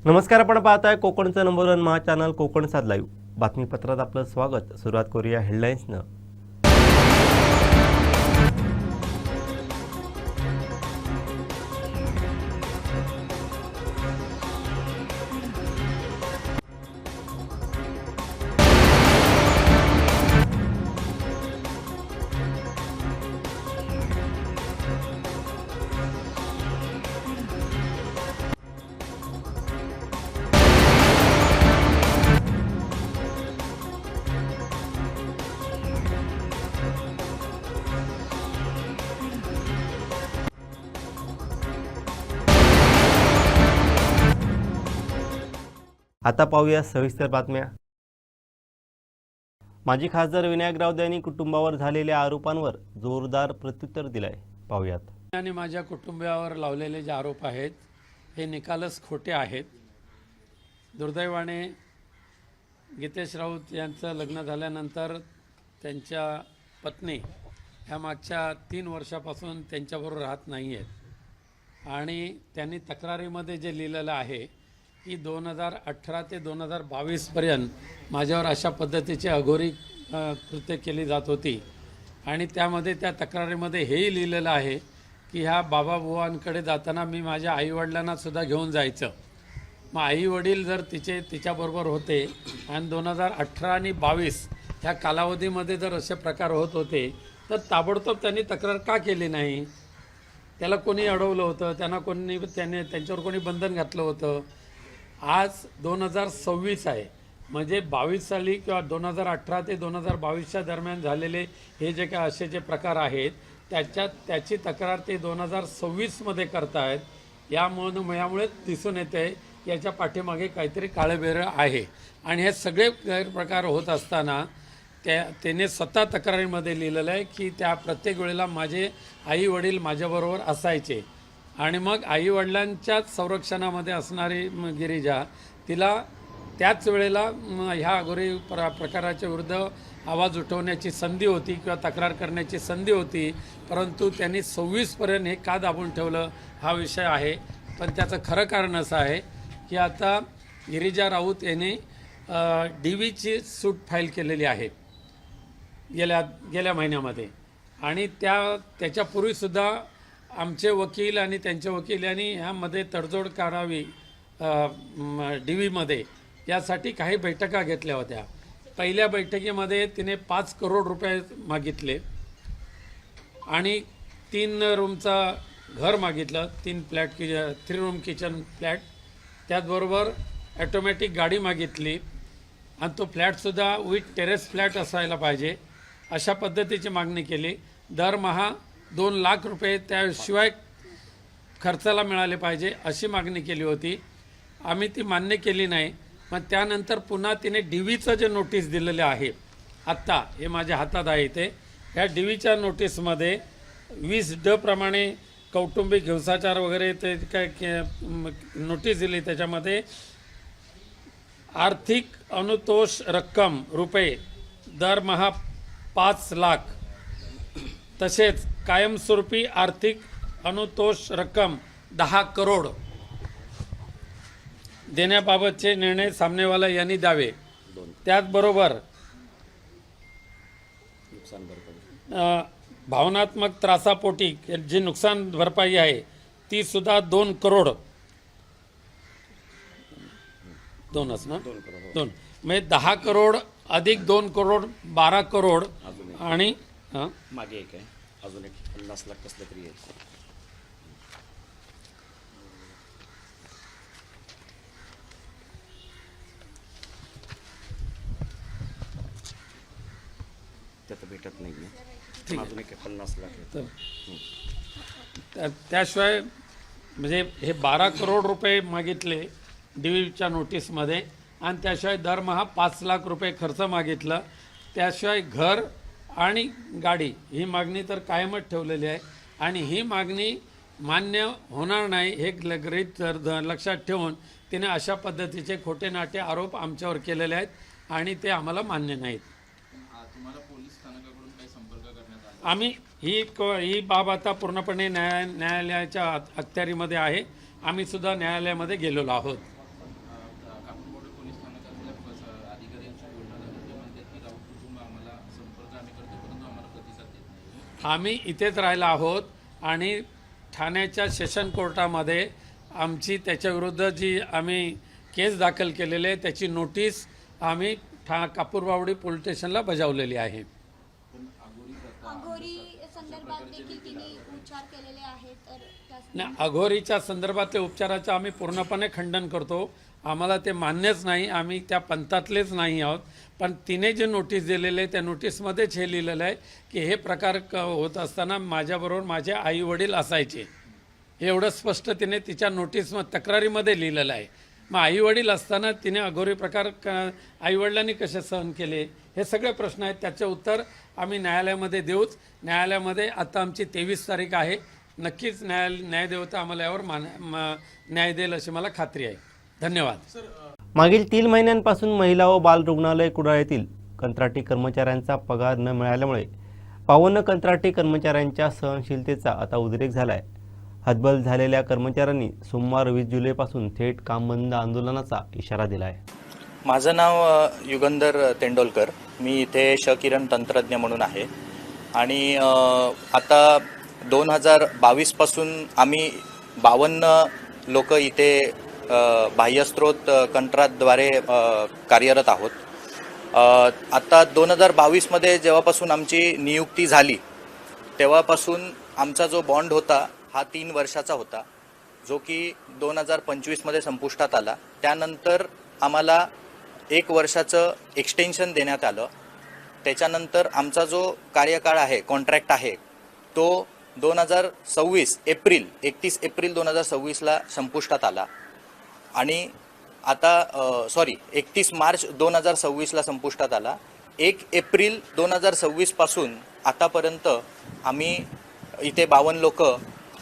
नमस्कार, आपण पाहताय कोकणचं नंबर 1 महा चॅनल कोकण सात लाईव्ह बातमीपत्रात आपलं स्वागत। सुरुवात करूया हेडलाईन्सनं। आता पाहूया सविस्तर बातम्या। माजी खासदार विनायक राऊत यांनी कुटुंबावर झालेल्या आरोपांवर जोरदार प्रत्युत्तर दिलंय। पाहूयात। आणि माझ्या कुटुंबावर लावलेले जे आरोप आहेत हे निकालच खोटे आहेत। दुर्दैवाने गीतेश राऊत यांचं लग्न झाल्यानंतर त्यांच्या पत्नी ह्या मागच्या 3 वर्षापासून त्यांच्याबरोबर राहत नाही आहेत आणि त्यांनी तक्रारीमध्ये जे लिहिलेलं आहे की 2018 ते 2022 पर्यंत माझ्यावर अशा पद्धतीची अघोरी कृत्य केली जात होती आणि त्यामध्ये त्या तक्रारीमध्ये हेही लिहिलेलं आहे की ह्या बाबाबुवांकडे जाताना मी माझ्या आईवडिलांना सुद्धा घेऊन जायचं। मग आईवडील जर तिच्याबरोबर होते आणि 2018 आणि 22 ह्या कालावधीमध्ये जर असे प्रकार होत होते तर ताबडतोब त्यांनी तक्रार का केली नाही? त्याला कोणी अडवलं होतं? त्यांच्यावर कोणी बंधन घातलं होतं? आज 2026 आहे, म्हणजे 22 साली किंवा 2018 ते 2022च्या दरम्यान झालेले हे जे काय असे जे प्रकार आहेत त्याची तक्रार ते 2026मध्ये करतायत। यामुळे दिसून येते याच्या पाठीमागे काहीतरी काळेबेरं आहे आणि हे सगळे गैरप्रकार होत असताना त्याने स्वतः तक्रारीमध्ये लिहिलेलं आहे की त्या प्रत्येक वेळेला माझे आई वडील माझ्याबरोबर असायचे आणि मग आईवडिलांच्याच संरक्षणामध्ये असणारी गिरिजा तिला त्याच वेळेला ह्या अघोरी प्रकाराच्या विरुद्ध आवाज उठवण्याची संधी होती किंवा तक्रार करण्याची संधी होती, परंतु त्यांनी 26पर्यंत हे का दाबून ठेवलं हा विषय आहे। पण त्याचं खरं कारण असं आहे की आता गिरिजा राऊत यांनी DVची सूट फाईल केलेली आहे गेल्या महिन्यामध्ये आणि त्याच्यापूर्वीसुद्धा आमचे वकील आणि त्यांचे वकील यांनी ह्यामध्ये तडजोड करावी DVमध्ये यासाठी काही बैठका घेतल्या होत्या। पहिल्या बैठकीमध्ये तिने 5 करोड रुपये मागितले आणि 3 रूमचा घर मागितलं, 3 रूम किचन फ्लॅट, त्याचबरोबर ॲटोमॅटिक गाडी मागितली आणि तो फ्लॅटसुद्धा विथ टेरेस फ्लॅट असायला पाहिजे अशा पद्धतीची मागणी केली। दरमहा 2 लाख रुपये त्याशिवाय खर्चाला मिळाले पाहिजे अशी मागणी केली होती। आम्ही ती मान्य केली नाही। मग त्यानंतर पुन्हा तिने DVचं जे नोटीस दिलेले आहे आत्ता हे माझ्या हातात आहे ते, ह्या DVच्या नोटीसमध्ये 20D प्रमाणे कौटुंबिक हिंसाचार वगैरे ते काय नोटीस दिली। त्याच्यामध्ये आर्थिक अनुतोष रक्कम रुपये दरमहा 5 लाख, तसेच कायमस्वरूपी आर्थिक अनुतोष रक्कम 10 करोड देण्याबाबतचे निर्णय सामनेवाला यांनी द्यावे। त्याचबरोबर भावनात्मक त्रासापोटी जी नुकसान भरपाई आहे ती सुद्धा 2 करोड, 2च ना, 2 म्हणजे 10 करोड अधिक 2 करोड 12 करोड आणि मागे एक आहे अजून एक 50 लाख कसलं तरी आहे। त्यात भेटत नाही आहे, अजून एक 50 लाख आहे। त्याशिवाय म्हणजे हे 12 करोड रुपये मागितले DVच्या नोटीसमध्ये आणि त्याशिवाय दरमहा 5 लाख रुपये खर्च मागितला। त्याशिवाय घर आणि गाडी ही मागणी तर कायमच ठेवलेली आहे आणि ही मागणी मान्य होणार नाही हे गृहीत लक्षात ठेवून तिने अशा पद्धतीचे खोटे नाटे आरोप आमच्यावर केलेले आहेत आणि ते आम्हाला मान्य नाहीत। आम्ही ही बाब आता पूर्णपणे न्यायालयाच्या अखत्यारीमध्ये आहे। आम्ही सुद्धा न्यायालयामध्ये गेलेलो आहोत। आम्ही इथेच राहिलो आहोत आणि ठाण्याच्या सेशन कोर्टामध्ये आमची त्याच्याविरुद्ध जी आम्ही केस दाखल केलेली आहे त्याची नोटीस आम्ही कापूरबावडी पोलीस स्टेशनला बजावलेली आहे. अघोरी संदर्भात देखील तिने उच्चार केलेले आहेत तर नाही, अघोरीच्या संदर्भातले उपचाराचं आम्ही पूर्णपणे खंडन करतो. आम्हाला ते मान्यच नाही, आम्ही त्या पंथातलेच नाही आहोत. पण तिने जे नोटीस दिलेले आहे त्या नोटीसमध्येच हे लिहिलेलं आहे की हे प्रकार होत असताना माझ्याबरोबर माझे आई वडील असायचे. हे एवढं स्पष्ट तिने तिच्या तक्रारीमध्ये लिहिलेलं आहे. मग आई वडील असताना तिने अघोरी प्रकार आईवडिलांनी कसे सहन केले हे सगळे प्रश्न आहेत. त्याचे उत्तर आम्ही न्यायालयामध्ये देऊच. न्यायालयामध्ये आता आमची 23 तारीख आहे. नक्कीच न्यायदेवता आम्हाला यावर न्याय देईल अशी मला खात्री आहे. धन्यवाद. मागील 3 महिन्यांपासून महिला व बाल रुग्णालय कुडाळ येथील कंत्राटी कर्मचाऱ्यांचा पगार न मिळाल्यामुळे 52 कंत्राटी कर्मचाऱ्यांच्या सहनशीलतेचा आता उद्रेक झाला आहे. हतबल झालेल्या कर्मचाऱ्यांनी सोमवार 20 जुलैपासून थेट काम बंद आंदोलनाचा इशारा दिला आहे. माझं नाव युगंधर तेंडोलकर. मी इथे किरण तंत्रज्ञ म्हणून आहे आणि आता 2022 पासून आम्ही 52 लोक इथे बाह्यस्रोत कंत्राटद्वारे कार्यरत आहोत. आता 2022 मध्ये जेव्हापासून आमची नियुक्ती झाली तेव्हापासून आमचा जो बॉन्ड होता हा 3 वर्षाचा होता, जो की 2025 मध्ये संपुष्टात आला. त्यानंतर आम्हाला 1 वर्षाचं एक्सटेन्शन देण्यात आलं. त्याच्यानंतर आमचा जो कार्यकाळ आहे, कॉन्ट्रॅक्ट आहे, तो 31 एप्रिल 2026ला संपुष्टात आला आणि आता 31 मार्च 2026ला संपुष्टात आला. 1 एप्रिल 2026 पासून आतापर्यंत आम्ही इथे 52 लोक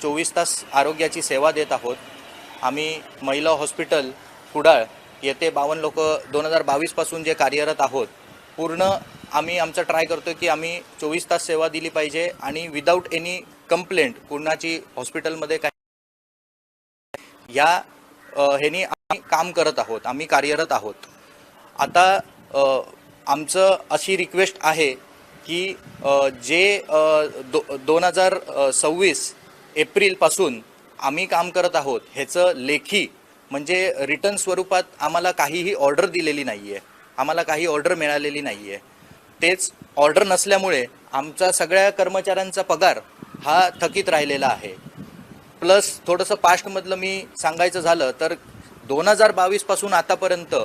24 तास आरोग्याची सेवा देत आहोत. आम्ही महिला हॉस्पिटल कुडाळ येथे 52 लोक 2022 पासून जे कार्यरत आहोत. पूर्ण आम्ही आमचं ट्राय करतो की आम्ही 24 तास सेवा दिली पाहिजे आणि विदाऊट एनी कंप्लेंट कुणाची हॉस्पिटलमध्ये काही या ह्यानी आम्ही काम करत आहोत, आम्ही कार्यरत आहोत. आता आमचं अशी रिक्वेस्ट आहे की जे 2026 एप्रिलपासून आम्ही काम करत आहोत ह्याचं लेखी म्हणजे रिटर्न स्वरूपात आम्हाला काहीही ऑर्डर दिलेली नाही आहे, आम्हाला काही ऑर्डर मिळालेली नाही आहे. तेच ऑर्डर नसल्यामुळे आमचा सगळ्या कर्मचाऱ्यांचा पगार हा थकीत राहिलेला आहे. प्लस थोडंसं पास्टमधलं मी सांगायचं झालं तर 2022 पासून आतापर्यंत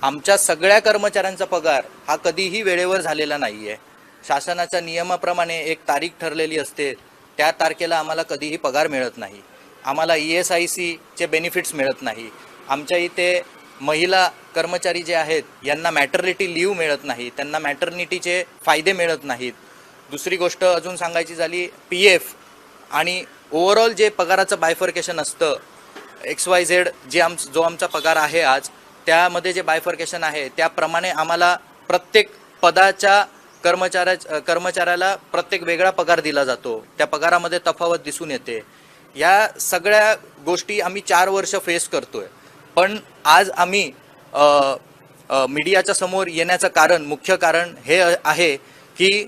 आमच्या सगळ्या कर्मचाऱ्यांचा पगार हा कधीही वेळेवर झालेला नाही आहे. शासनाच्या नियमाप्रमाणे एक तारीख ठरलेली असते, त्या तारखेला आम्हाला कधीही पगार मिळत नाही. आम्हाला ESICचे बेनिफिट्स मिळत नाही. आमच्या इथे महिला कर्मचारी जे आहेत यांना मॅटर्निटी लीव्ह मिळत नाही, त्यांना मॅटर्निटीचे फायदे मिळत नाहीत. दुसरी गोष्ट अजून सांगायची झाली PF आणि ओव्हरऑल जे पगाराचं बायफर्केशन असतं XYZ जो आमचा पगार आहे आज, त्यामध्ये जे बायफर्केशन आहे त्याप्रमाणे आम्हाला प्रत्येक पदाच्या कर्मचाऱ्याला प्रत्येक वेगळा पगार दिला जातो. त्या पगारामध्ये तफावत दिसून येते. या सगळ्या गोष्टी आम्ही 4 वर्ष फेस करतोय. पण आज आम्ही मीडियाच्या समोर येण्याचं मुख्य कारण हे आहे की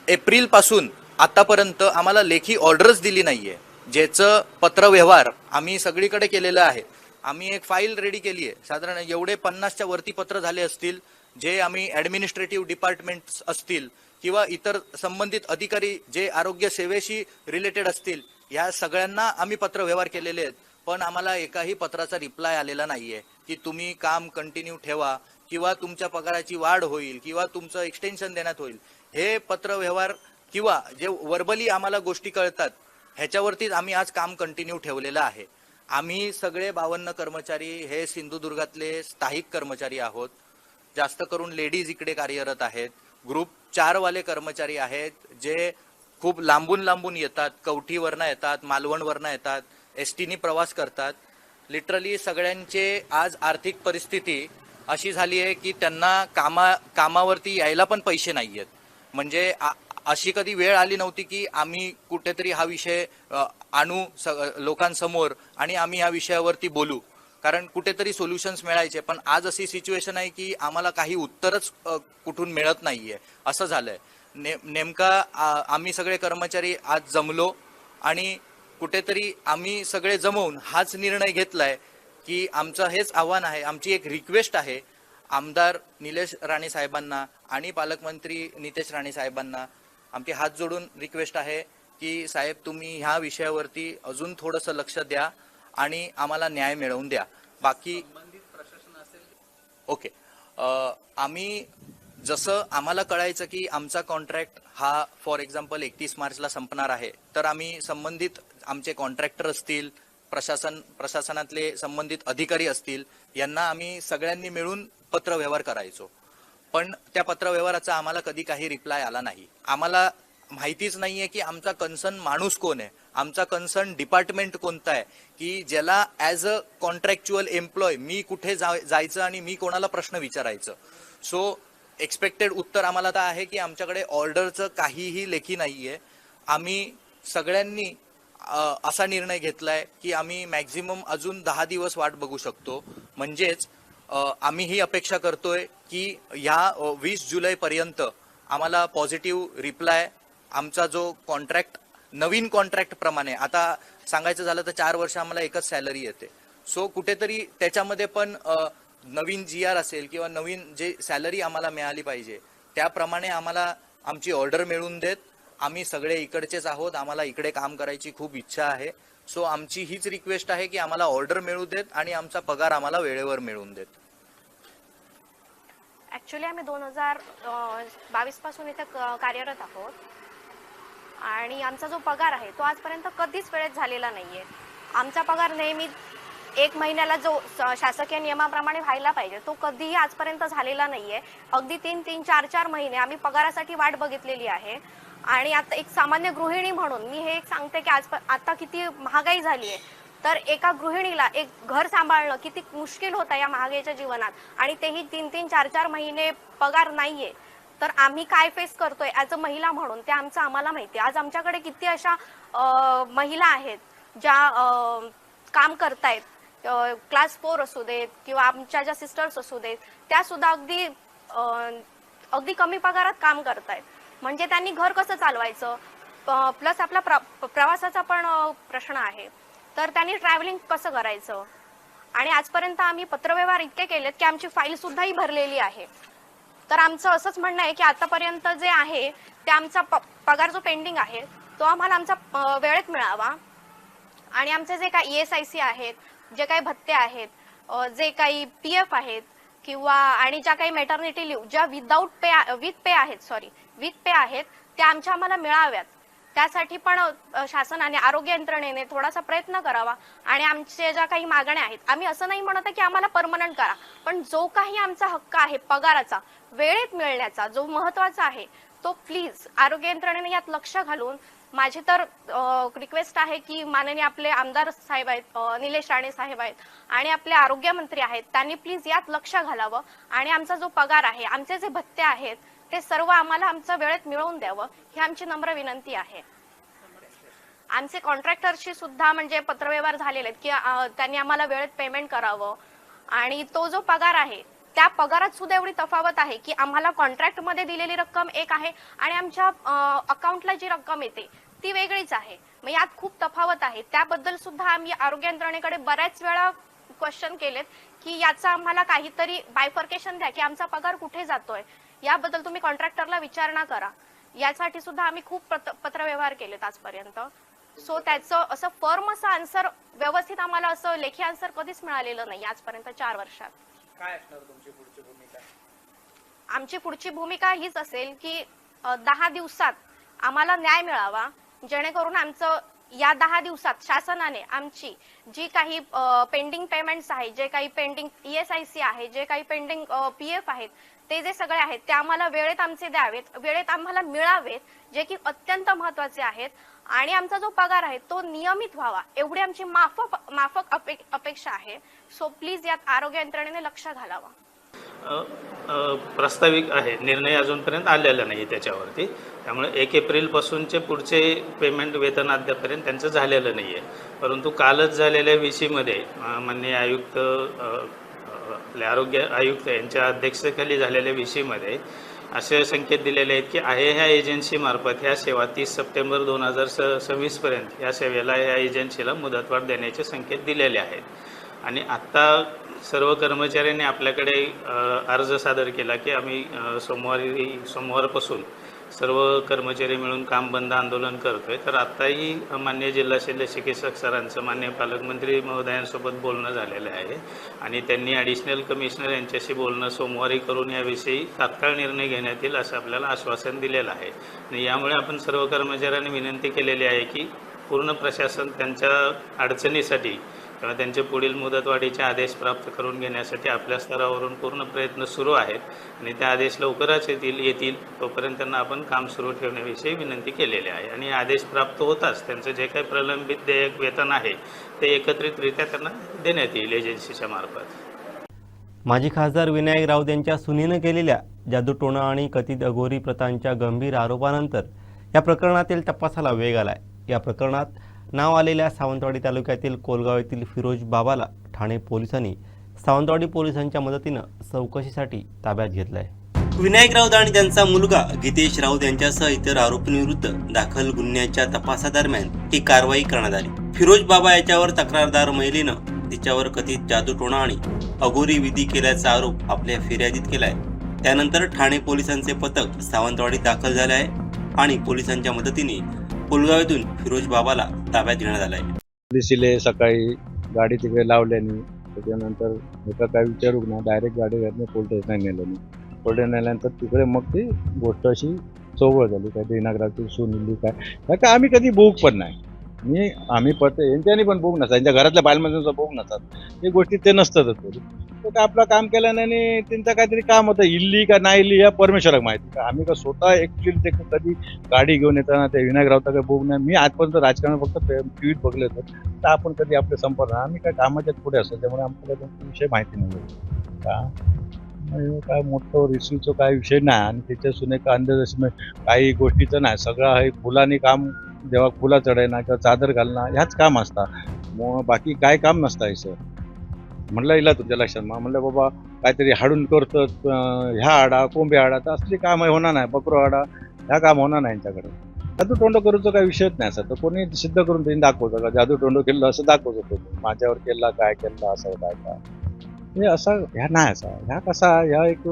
एप्रिलपासून आतापर्यंत आम्हाला लेखी ऑर्डरच दिली नाही आहे, ज्याचं पत्रव्यवहार आम्ही सगळीकडे केलेलं आहे. आम्ही एक फाईल रेडी केली आहे. साधारण एवढे 50च्या वरती पत्र झाले असतील, जे आम्ही ॲडमिनिस्ट्रेटिव्ह डिपार्टमेंट्स असतील किंवा इतर संबंधित अधिकारी जे आरोग्य सेवेशी रिलेटेड असतील, या सगळ्यांना आम्ही पत्रव्यवहार केलेले आहेत. पण आम्हाला एकाही पत्राचा रिप्लाय आलेला नाही आहे की तुम्ही काम कंटिन्यू ठेवा किंवा तुमच्या पगाराची वाढ होईल किंवा तुमचं एक्सटेन्शन देण्यात होईल. हे पत्रव्यवहार किंवा जे वर्बली आम्हाला गोष्टी कळतात ह्याच्यावरतीच आम्ही आज काम कंटिन्यू ठेवलेलं आहे. आम्ही सगळे 52 कर्मचारी हे सिंधुदुर्गातले स्थायिक कर्मचारी आहोत. जास्त करून लेडीज इकडे कार्यरत आहेत. ग्रुप 4 वाले कर्मचारी आहेत जे खूप लांबून येतात, कवठीवरनं येतात, मालवणवरनं येतात, STनी प्रवास करतात. लिटरली सगळ्यांचे आज आर्थिक परिस्थिती अशी झाली आहे की त्यांना कामावरती यायला पण पैसे नाही आहेत. म्हणजे अशी कधी वेळ आली नव्हती की आम्ही कुठेतरी हा विषय आणू लोकांसमोर आणि आम्ही ह्या विषयावरती बोलू, कारण कुठेतरी सोल्युशन्स मिळायचे. पण आज अशी सिच्युएशन आहे की आम्हाला काही उत्तरच कुठून मिळत नाहीये असं झालंय. नेमका आम्ही सगळे कर्मचारी आज जमलो आणि कुठेतरी आम्ही सगळे जमवून हाच निर्णय घेतलाय की आमचं हेच आव्हान आहे, आमची एक रिक्वेस्ट आहे आमदार निलेश राणे साहेबांना आणि पालकमंत्री नितेश राणे साहेबांना आमची हात जोडून रिक्वेस्ट आहे की साहेब तुम्ही ह्या विषयावरती अजून थोडंसं लक्ष द्या आणि आम्हाला न्याय मिळवून द्या. बाकी ओके, आम्ही जसं आम्हाला कळायचं की आमचा कॉन्ट्रॅक्ट हा फॉर एक्झाम्पल 31 मार्चला संपणार आहे, तर आम्ही संबंधित आमचे कॉन्ट्रॅक्टर असतील, प्रशासनातले संबंधित अधिकारी असतील, यांना आम्ही सगळ्यांनी मिळून पत्रव्यवहार करायचो. पण त्या पत्रव्यवहाराचा आम्हाला कधी काही रिप्लाय आला नाही. आम्हाला माहितीच नाहीये की आमचा कन्सर्न माणूस कोण आहे, आमचा कन्सर्न डिपार्टमेंट कोणता आहे, की ज्याला ॲज अ कॉन्ट्रॅक्च्युअल एम्प्लॉय मी कुठे जायचं आणि मी कोणाला प्रश्न विचारायचं. सो एक्सपेक्टेड उत्तर आम्हाला तर आहे की आमच्याकडे ऑर्डरचं काहीही लेखी नाहीये. आम्ही सगळ्यांनी असा निर्णय घेतलाय की आम्ही मॅक्झिमम अजून 10 दिवस वाट बघू शकतो. म्हणजेच आम्ही ही अपेक्षा करतोय की ह्या 20 जुलैपर्यंत आम्हाला पॉझिटिव्ह रिप्लाय, आमचा जो कॉन्ट्रॅक्ट नवीन कॉन्ट्रॅक्ट प्रमाणे, आता सांगायचं झालं तर 4 वर्ष आम्हाला एकच सॅलरी येते. सो कुठेतरी त्याच्यामध्ये पण नवीन GR असेल किंवा नवीन जे सॅलरी आम्हाला मिळाली पाहिजे त्याप्रमाणे आम्हाला आमची ऑर्डर मिळवून देत. आम्ही सगळे इकडचेच आहोत, आम्हाला इकडे काम करायची खूप इच्छा आहे. सो आमची हीच रिक्वेस्ट आहे की आम्हाला ऑर्डर मिळू देत आणि आमचा पगार आम्हाला वेळेवर मिळवून देत. ॲक्च्युली आम्ही 2022 पासून इथे कार्यरत आहोत आणि आमचा जो पगार आहे तो आजपर्यंत कधीच वेळेत झालेला नाहीये. आमचा पगार नेहमी 1 महिन्याला जो शासकीय नियमाप्रमाणे व्हायला पाहिजे तो कधीही आजपर्यंत झालेला नाहीये. अगदी 3-3, 4-4 महिने आम्ही पगारासाठी वाट बघितलेली आहे. आणि आता एक सामान्य गृहिणी म्हणून मी हे एक सांगते की आता किती महागाई झाली आहे, तर एका गृहिणीला एक घर सांभाळणं किती मुश्किल होतं या महागाईच्या जीवनात, आणि तेही 3-3, 4-4 महिने पगार नाहीये. तर आम्ही काय फेस करतोय ॲज अ महिला म्हणून ते आम्हाला माहिती आहे. आज आमच्याकडे किती अशा महिला आहेत ज्या काम करतायत, क्लास 4 असू देत किंवा आमच्या ज्या सिस्टर्स असू देत, त्या सुद्धा अगदी कमी पगारात काम करतायत. म्हणजे त्यांनी घर कसं चालवायचं, प्लस आपला प्रवासाचा पण प्रश्न आहे, तर त्यांनी ट्रॅव्हलिंग कसं करायचं. आणि आजपर्यंत आम्ही पत्रव्यवहार इतके केलेत की आमची फाईल सुद्धा ही भरलेली आहे. तर आमचं असंच म्हणणं आहे की आतापर्यंत जे आहे ते आमचा पगार जो पेंडिंग आहे तो आम्हाला आमचा वेळेत मिळावा. आणि आमचे जे काही ESIC आहेत, जे काही भत्ते आहेत, जे काही PF आहेत किंवा आणि ज्या काही मॅटर्निटी लिव्ह ज्या विथ पे आहेत त्या आम्हाला मिळाव्यात. त्यासाठी पण शासनाने, आरोग्य यंत्रणेने थोडासा प्रयत्न करावा. आणि आमच्या ज्या काही मागण्या आहेत, आम्ही असं नाही म्हणत की आम्हाला परमनंट करा, पण जो काही आमचा हक्क आहे पगाराचा वेळेत मिळण्याचा जो महत्वाचा आहे तो प्लीज आरोग्य यंत्रणेने यात लक्ष घालून, माझी तर रिक्वेस्ट आहे की माननीय आपले आमदार साहेब आहेत, निलेश राणे साहेब आहेत आणि आपले आरोग्य मंत्री आहेत, त्यांनी प्लीज यात लक्ष घालावं आणि आमचा जो पगार आहे, आमचे जे भत्ते आहेत ते सर्व आम्हाला आमच्या वेळेत मिळवून द्यावं, ही आमची नम्र विनंती आहे. आमचे कॉन्ट्रॅक्टरशी सुद्धा म्हणजे पत्रव्यवहार झालेले आहेत की त्यांनी आम्हाला वेळेत पेमेंट करावं. आणि तो जो पगार आहे त्या पगारात सुद्धा एवढी तफावत आहे की आम्हाला कॉन्ट्रॅक्ट मध्ये दिलेली रक्कम एक आहे आणि आमच्या अकाउंटला जी रक्कम येते ती वेगळीच आहे. मग यात खूप तफावत आहे. त्याबद्दल सुद्धा आम्ही आरोग्य यंत्रणेकडे बऱ्याच वेळा क्वेश्चन केलेत की याचा आम्हाला काहीतरी बायफर्केशन द्या की आमचा पगार कुठे जातोय, याबद्दल तुम्ही कॉन्ट्रॅक्टरला विचारणा करा. यासाठी सुद्धा आम्ही खूप पत्रव्यवहार केलेत आजपर्यंत. सो त्याचं असं फर्म असं आन्सर, व्यवस्थित आम्हाला असं लेखी आन्सर कधीच मिळालेलं नाही आजपर्यंत 4 वर्षात. काय असणार तुमची पुढची भूमिका? आमची पुढची भूमिका हीच असेल की 10 दिवसात आम्हाला न्याय मिळावा, जेणेकरून आमचं या 10 दिवसात शासनाने आमची जी काही पेंडिंग पेमेंट्स आहेत, जे काही पेंडिंग ESIC आहे, जे काही पेंडिंग PF आहेत, ते जे सगळे आहेत ते आम्हाला वेळेत आमचे द्यावेत, वेळेत आम्हाला मिळावेत, जे की अत्यंत महत्वाचे आहेत. आणि आमचा जो पगार आहे तो नियमित व्हावा एवढी आमची माफक अपेक्षा आहे. सो प्लीज यात आरोग्य यंत्रणेने लक्ष घालावा. प्रस्ताविक आहे, निर्णय अजूनपर्यंत आलेला नाही त्याच्यावरती. त्यामुळे 1 एप्रिलपासूनचे पुढचे पेमेंट वेतन अद्यापर्यंत त्यांचं झालेलं नाही आहे. परंतु कालच झालेल्या VC-मध्ये माननीय आयुक्त, आपले आरोग्य आयुक्त यांच्या अध्यक्षतेखाली झालेल्या VC-मध्ये असे संकेत दिलेले आहेत की आहे ह्या एजन्सीमार्फत ह्या सेवा 30 सप्टेंबर 2026पर्यंत ह्या सेवेला ह्या एजन्सीला मुदतवाढ देण्याचे संकेत दिलेले आहेत. आणि आत्ता सर्व कर्मचाऱ्यांनी आपल्याकडे अर्ज सादर केला की आम्ही सोमवारपासून सर्व कर्मचारी मिळून काम बंद आंदोलन करतोय. तर आत्ताही माननीय जिल्हा शल्य चिकित्सक सरांचं माननीय पालकमंत्री महोदयांसोबत बोलणं झालेलं आहे आणि त्यांनी ॲडिशनल कमिशनर यांच्याशी बोलणं सोमवारी करून याविषयी तात्काळ निर्णय घेण्यात येईल असं आपल्याला आश्वासन दिलेलं आहे. आणि यामुळे आपण सर्व कर्मचाऱ्यांनी विनंती केलेली आहे की पूर्ण प्रशासन त्यांच्या अडचणीसाठी किंवा त्यांचे पुढील मुदतवाढीचे आदेश प्राप्त करून घेण्यासाठी आपल्या स्तरावरून पूर्ण प्रयत्न सुरू आहेत आणि ते आदेश लवकरच येतील तोपर्यंत त्यांना आपण काम सुरू ठेवण्याविषयी विनंती केलेली आहे. आणि आदेश प्राप्त होताच त्यांचं जे काही प्रलंबित देयक वेतन आहे ते एकत्रितरित्या त्यांना देण्यात येईल एजन्सीच्या मार्फत. माजी खासदार विनायक राऊत यांच्या सुनेनं केलेल्या जादूटोणा आणि कथित अघोरी प्रथांच्या गंभीर आरोपानंतर या प्रकरणातील तपासाला वेग आलाय. या प्रकरणात नाव आलेल्या सावंतवाडी तालुक्यातील कोलगाव येथील फिरोज बाबाला ठाणे पोलिसांनी सावंतवाडी पोलिसांच्या मदतीनं चौकशीसाठी ताब्यात घेतलंय. विनायक राऊत आणि त्यांचा मुलगा गीतेश राऊत यांच्यासह इतर आरोपींविरुद्ध दाखल गुन्ह्याच्या तपासादरम्यान ही कारवाई करण्यात आली. फिरोज बाबा याच्यावर तक्रारदार महिलेनं तिच्यावर कथित जादूटोणा आणि अघोरी विधी केल्याचा आरोप आपल्या फिर्यादीत केलाय. त्यानंतर ठाणे पोलिसांचे पथक सावंतवाडीत दाखल झाले आहे आणि पोलिसांच्या मदतीने कोलगाव येथून फिरोज बाबाला ताब्यात घेण्यात आलाय. दिसले सकाळी गाडी तिकडे लावल्याने त्याच्यानंतर एका काय विचारू ना डायरेक्ट गाडी घातली पोलीस स्टेशनला नेलं. पोलीस नेल्यानंतर तिकडे मग ती गोष्ट अशी चौवळ झाली. काय दिनागराची सुनीली काय आम्ही कधी भूक पण नाही आम्ही यांच्यानी पण भूक नसतात, यांच्या घरातल्या बालमधून भूक नसतात, हे गोष्टी ते नसतातच. तर आपलं काम केल्याने आणि त्यांचं काहीतरी काम होतं इल्ली का नाही इल्ली या परमेश्वराला माहिती. आम्ही का स्वतः ॲक्च्युअली ते कधी गाडी घेऊन येताना ते विनायक राऊत काही भूक नाही. मी आजपर्यंत राजकारण फक्त टीव्हीत बघले तर आपण कधी आपले संपर्क आम्ही काय कामाच्याच पुढे असतो त्यामुळे आम्हाला त्यांचा विषय माहिती नाही का काय मोठं रिसिवचं काय विषय नाही. आणि त्याच्या सुने का अंदाज काही गोष्टीचं नाही, सगळं हे फुलांनी काम जेव्हा फुला चढायना किंवा चादर घालणं ह्याच काम असतात, मग बाकी काय काम नसतं हे सर. म्हणलं इला तुमच्या लक्षात म्हणलं बाबा काहीतरी हाडून करतं ह्या आडा कोंबे आडा तर असली काम होणार नाही, बकरो आडा ह्या काम होणार नाही यांच्याकडे. जादू तोंड करूचं काही विषयच नाही असं. तर कोणी सिद्ध करून त्यांनी दाखवतं का जादू तोंड केलं असं दाखवत होतो माझ्यावर केला काय केलं असं काय काय हे असं ह्या नाही असा. ह्या कसा ह्या एक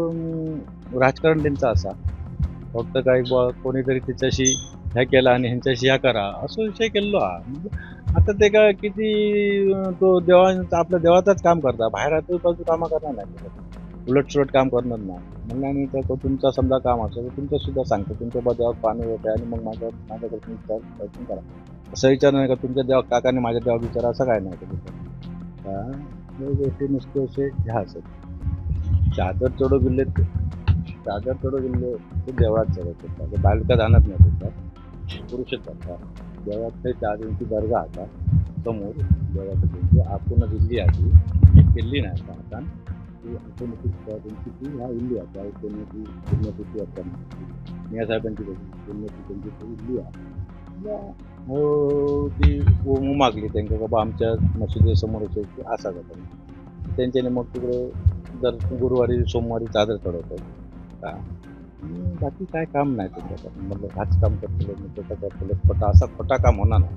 राजकारण त्यांचा असा फक्त काही कोणीतरी त्याच्याशी ह्या केला आणि ह्यांच्याशी ह्या करा असं विषय केलेलो हा. आता ते काय किती तो देवांचा आपल्या देवाचाच काम करता, बाहेर आजूबाजू कामं करणार नाही, उलटसुलट काम करणार नाही म्हणलं. आणि तर तुमचा समजा काम असं तर तुमचं सुद्धा सांगतो तुमच्या देवात पाणी येते आणि मग माझ्याकडे तुम्ही करा असं विचार नाही का तुमच्या देवा काकाने माझ्या देवा विचारा असं काय नाही का. हे गोष्टी नुसते असे ह्या असत. चादर चढू गेले ते देवळात चढत होतात, बालका जाणत नाही त्याच्यात पुरुषच जातात. देवात काही चादरींची दर्गा आता समोर देवाची आपण दिल्ली आधी केली नाही आता आता ती त्यांची ती ह्या इल्ली आता पुण्यती पुण्यतिथी असताना मिया साहेबांची पुण्यतिथी त्यांची इल्ली आहे हो ती मागली त्यांच्या बाबा आमच्या मशिदीसमोरच असा जातात त्यांच्याने मग तिकडे दर गुरुवारी सोमवारी चादर चढवतात का. बाकी काय काम नाही त्यांच्याकडे म्हणजे हाच काम करतो खोटा असा खोटा काम होणार नाही.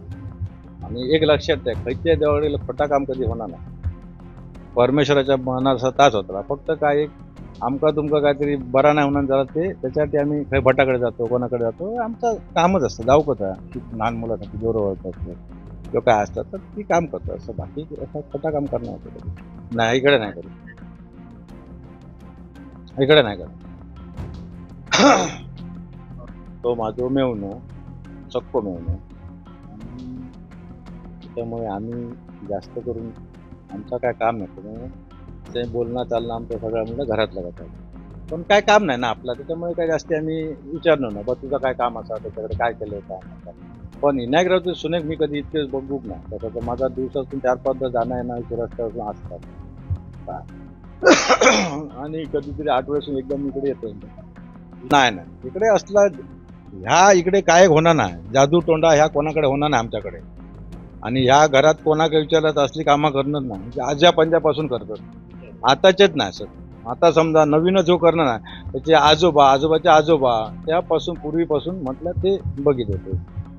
आणि एक लक्षात द्या खैच्या देवाकडे खोटा काम कधी होणार नाही. परमेश्वराच्या मनाचा ताच होता फक्त काय एक आमका तुमका काहीतरी बरा नाही होणार जरा ते त्याच्यासाठी आम्ही काही भटाकडे जातो कोणाकडे जातो आमचं कामच असतं. जाऊ कसं की लहान मुलासाठी जोर वळतात किंवा काय असतात तर ती काम करतो असं. बाकी असं खोटा काम करणं होतं नाही इकडे नाही करत इकडे नाही करत. तो माझं मेवणं सक्को मेवणं त्यामुळे आम्ही जास्त करून आमचं काय काम नाही त्यामुळे ते बोलणं चालणं आमचं सगळं म्हणजे घरातलं जातात पण काय काम नाही ना आपलं त्याच्यामुळे काय जास्त आम्ही विचारलो ना बा तुझं काय काम असा त्याच्याकडे काय केलं काय. पण विनायक राऊत सुनेक मी कधी इतकेच बघूक नाही त्याचं माझा दिवसातून 4-5 जाणं येणं रस्त्यावरून असतात आणि कधीतरी आठवड्यातून एकदम इकडे येतो नाही इकडे असला ह्या इकडे काय होणार नाही. जादू तोंडा ह्या कोणाकडे होणार नाही आमच्याकडे. आणि ह्या घरात कोणाकडे विचारत असली कामं करणार नाही म्हणजे आज्या पंजापासून करतात आताचेच नाही सर. आता समजा नवीन जो करणार आहे त्याचे आजोबाचे आजोबा त्यापासून पूर्वीपासून म्हटलं ते बघित होते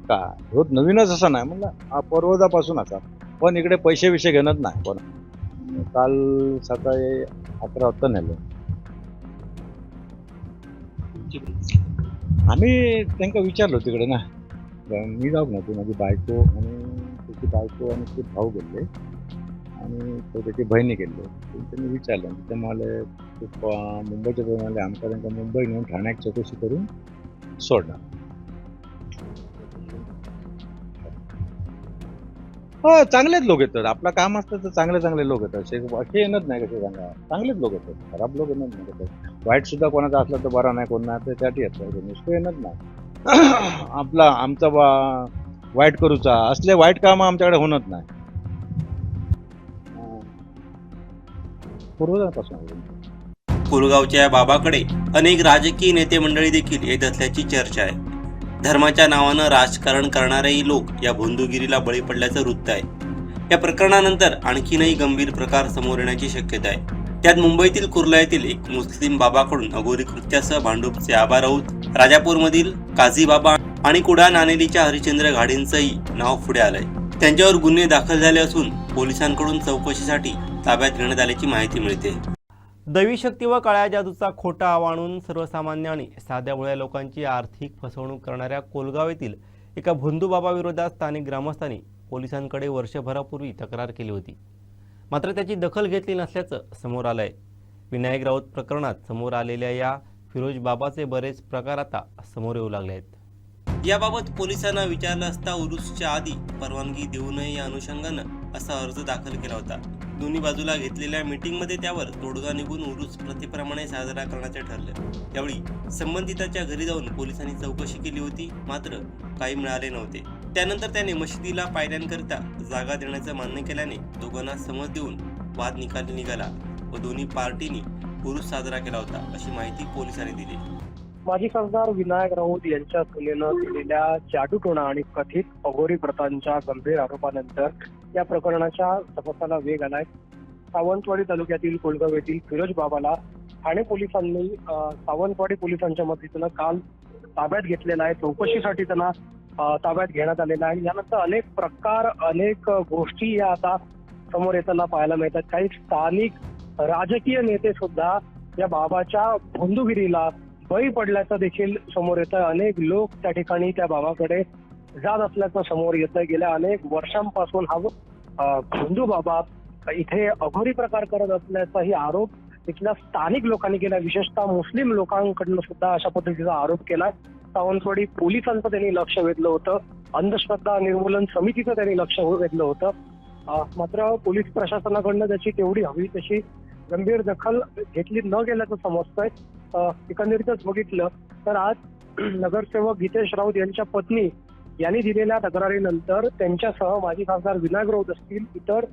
का हो नवीनच असं नाही म्हणलं पूर्वजापासून असा पण इकडे पैसे विषय घेणत नाही पण काल सकाळी 11 वाजता नेलं आम्ही त्यांना विचारलो तिकडे ना मी जाऊ ना ती माझी बायको आणि त्याची बायको आणि ते भाऊ गेले आणि तो त्याची बहिणी गेले त्यांनी विचारलं ते मला मुंबईच्या प्रमाणे आमच्या त्यांना मुंबई नेऊन ठाण्यात चौकशी करून सोडणार हो चांगलेच लोक येतात आपलं काम असतं तर चांगले लोक येतात असे येणच नाही कसे सांगा चांगलेच लोक येतात खराब लोक येणच नाही येतात वाईट सुद्धा कोणाचा असला तर बरा नाही कोण नाही त्यासाठी येतात नुसतं येणच नाही आमचा वाईट करूचा असले वाईट काम आमच्याकडे होणच नाही पूर्वजांपासून कोलगावच्या या बाबाकडे अनेक राजकीय नेते मंडळी देखील येत असल्याची चर्चा आहे. धर्माच्या नावानं राजकारण करणारेही लोक या भोंदूगिरीला बळी पडल्याचं वृत्त आहे. या प्रकरणानंतर आणखीनही गंभीर प्रकार समोर येण्याची शक्यता आहे. त्यात मुंबईतील कुर्ला येथील एक मुस्लिम बाबाकडून अघोरी कृत्यासह भांडूपचे आबा राऊत, राजापूरमधील काझी बाबा आणि कुडा नानेलीच्या हरिश्चंद्र घाडींचंही नाव पुढे आलंय. त्यांच्यावर गुन्हे दाखल झाले असून पोलिसांकडून चौकशीसाठी ताब्यात घेण्यात आल्याची माहिती मिळते. दैवी शक्ती व काळ्या जादूचा खोटा आवाणून सर्वसामान्य आणि साध्या भोळ्या लोकांची आर्थिक फसवणूक करणाऱ्या कोलगाव येथील एका भोंदू बाबा विरोधात स्थानिक ग्रामस्थांनी पोलिसांकडे वर्षभरापूर्वी तक्रार केली होती. मात्र त्याची दखल घेतली नसल्याचं समोर आलंय. विनायक राऊत प्रकरणात समोर आलेल्या या फिरोज बाबाचे बरेच प्रकार आता समोर येऊ लागले आहेत. याबाबत पोलिसांना विचारलं असता उरुसच्या आधी परवानगी देऊ नये या अनुषंगानं असा अर्ज दाखल केला होता. दोन्ही बाजूला घेतलेल्या मीटिंगमध्ये त्यावर तोडगा निघून उरुस प्रतिप्रमाणे साजरा करण्याचे ठरले. त्यावेळी संबंधिताच्या घरी जाऊन पोलिसांनी चौकशी केली होती, मात्र काही मिळाले नव्हते. त्यानंतर त्याने मशिदीला पायऱ्यांकरिता जागा देण्याचं मान्य केल्याने दोघांना समज देऊन वाद निकाली निघाला व दोन्ही पार्टीनी उरुस साजरा केला होता, अशी माहिती पोलिसांनी दिली. माजी खासदार विनायक राऊत यांच्या सुनेनं केलेल्या जादूटोणा आणि कथित अघोरी प्रथांच्या गंभीर आरोपानंतर या प्रकरणाच्या तपासाला वेग आलाय. सावंतवाडी तालुक्यातील कोलगाव येथील फिरोज बाबाला ठाणे पोलिसांनी सावंतवाडी पोलिसांच्या मदतीनं काल ताब्यात घेतलेला आहे. चौकशीसाठी त्यांना ताब्यात घेण्यात आलेला आहे. यानंतर अनेक प्रकार अनेक गोष्टी या आता समोर येताना पाहायला मिळतात. काही स्थानिक राजकीय नेते सुद्धा या बाबाच्या भोंदूगिरीला बळी पडल्याचं देखील समोर येतं. अनेक लोक त्या ठिकाणी त्या बाबाकडे जात असल्याचं समोर येतं. गेल्या अनेक वर्षांपासून हा भोंदू बाबा इथे अघोरी प्रकार करत असल्याचाही आरोप इथल्या स्थानिक लोकांनी केला. विशेषतः मुस्लिम लोकांकडनं सुद्धा अशा पद्धतीचा आरोप केला. सावंतवाडी पोलिसांचं त्यांनी लक्ष वेधलं होतं. अंधश्रद्धा निर्मूलन समितीचं त्यांनी लक्ष वेधलं होतं. मात्र पोलीस प्रशासनाकडनं त्याची तेवढी हवी तशी गंभीर दखल घेतली न गेल्याचं समजतंय. एकंदरीतच बघितलं तर आज नगरसेवक गीतेश राऊत यांच्या पत्नी यांनी दिलेल्या तक्रारीनंतर त्यांच्यासह माजी खासदार विनायक राऊत असतील इतर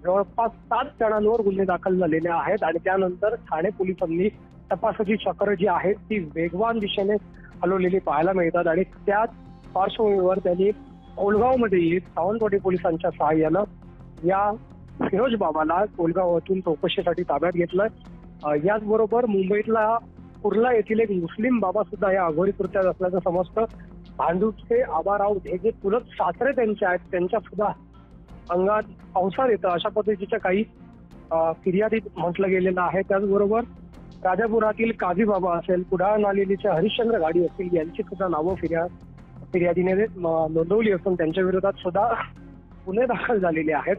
जवळपास 7 जणांवर गुन्हे दाखल झालेले आहेत आणि त्यानंतर ठाणे पोलिसांनी तपासाची चक्र जी आहेत ती वेगवान दिशेने हलवलेली पाहायला मिळतात आणि त्याच पार्श्वभूमीवर त्यांनी कोलगावमध्ये सावंतवाडी पोलिसांच्या सहाय्यानं या फिरोज बाबाला कोलगावातून चौकशीसाठी ताब्यात घेतलंय. याचबरोबर मुंबईतला कुर्ला येथील एक मुस्लिम बाबा सुद्धा या अघोरी कृत्यात असल्याचं समजतं. भांडूपचे आबा राऊत हे जे चुलत सासरे त्यांचे आहेत त्यांच्या सुद्धा अंगात अवसाद येतं अशा पद्धतीच्या काही फिर्यादीत म्हटलं गेलेलं आहे. त्याचबरोबर राजापुरातील काझी बाबा असेल, कुडाळ नालेलीचे हरिश्चंद्र घाडी असतील यांची सुद्धा नावं फिर्यादीने नोंदवली असून त्यांच्या विरोधात सुद्धा गुन्हे दाखल झालेले आहेत.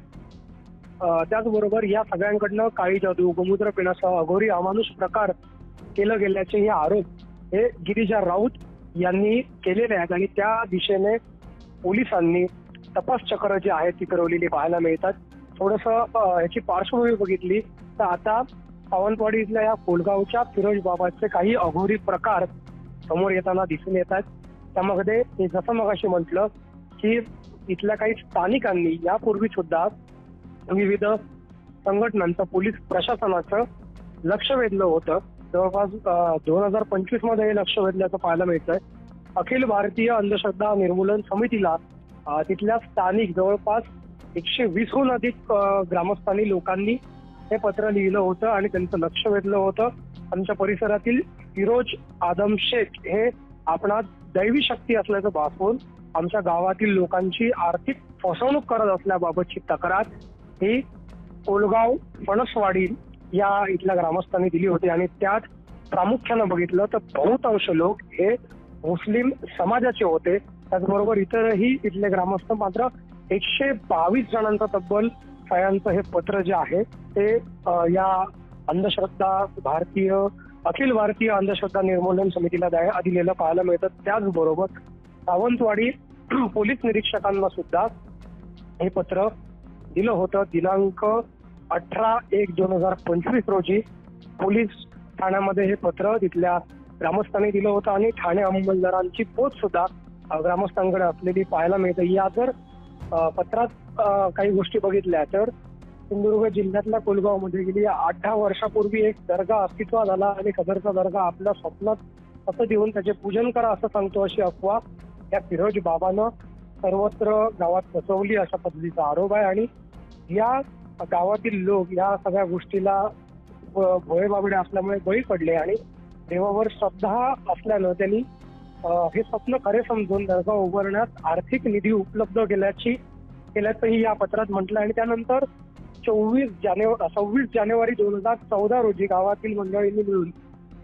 त्याचबरोबर या सगळ्यांकडनं काळी जादू, गोमूत्र पिण्यासह अघोरी अमानुष प्रकार केलं गेल्याचे हे आरोप हे गिरिजा राऊत यांनी केलेले आहेत आणि त्या दिशेने पोलिसांनी तपास चक्र जी आहेत ती फिरवलेली पाहायला मिळतात. थोडंसं याची पार्श्वभूमी बघितली तर आता सावंतवाडी इथल्या या कोलगावच्या फिरोज बाबाचे काही अघोरी प्रकार समोर येताना दिसून येतात. त्यामध्ये जसं मगाशी म्हटलं की इथल्या काही स्थानिकांनी यापूर्वी सुद्धा विविध संघटनांचं पोलीस प्रशासनाचं लक्ष वेधलं होतं. जवळपास 2025 मध्ये हे लक्ष वेधल्याचं पाहायला मिळतंय. अखिल भारतीय अंधश्रद्धा निर्मूलन समितीला तिथल्या स्थानिक जवळपास 120हून अधिक ग्रामस्थांनी लोकांनी हे पत्र लिहिलं होतं आणि त्यांचं लक्ष वेधलं होतं. आमच्या परिसरातील फिरोज आदम शेख हे आपणात दैवी शक्ती असल्याचं भासवून आमच्या गावातील लोकांची आर्थिक फसवणूक करत असल्याबाबतची तक्रार ही कोलगाव फणसवाडी या इथल्या ग्रामस्थांनी दिली होती आणि त्यात प्रामुख्यानं बघितलं तर बहुतांश लोक हे मुस्लिम समाजाचे होते. त्याचबरोबर इतरही इथले ग्रामस्थ मात्र 122 जणांचं तब्बल सह्यांचं हे पत्र जे आहे ते या अंधश्रद्धा अखिल भारतीय अंधश्रद्धा निर्मूलन समितीला दिलेलं पाहायला मिळतं. त्याचबरोबर सावंतवाडी पोलीस निरीक्षकांना सुद्धा हे पत्र दिलं होतं. दिनांक 18/1/2025 रोजी पोलीस ठाण्यामध्ये हे पत्र तिथल्या ग्रामस्थांनी दिलं होतं आणि ठाणे अंमलदारांची पोच सुद्धा ग्रामस्थांकडे असलेली पाहायला मिळते. या जर पत्रात काही गोष्टी बघितल्या तर सिंधुदुर्ग जिल्ह्यातल्या कोलगावमध्ये गेली 8-10 वर्षापूर्वी एक दर्गा अस्तित्वात आला आणि सदरचा दर्गा आपल्या स्वप्नात असं देऊन त्याचे पूजन करा असं सांगतो अशी अफवा या फिरोज बाबानं सर्वत्र गावात पसरवली अशा पद्धतीचा आरोप आहे. आणि या गावातील लोक या सगळ्या गोष्टीला भोळे बाबडे असल्यामुळे बळी पडले आणि देवावर श्रद्धा असल्यानं त्यांनी हे स्वप्न खरे समजून दर्गा उभारण्यास आर्थिक निधी उपलब्ध केल्याचंही या पत्रात म्हटलं. आणि त्यानंतर 26 जानेवारी 2014 रोजी गावातील मंडळींनी मिळून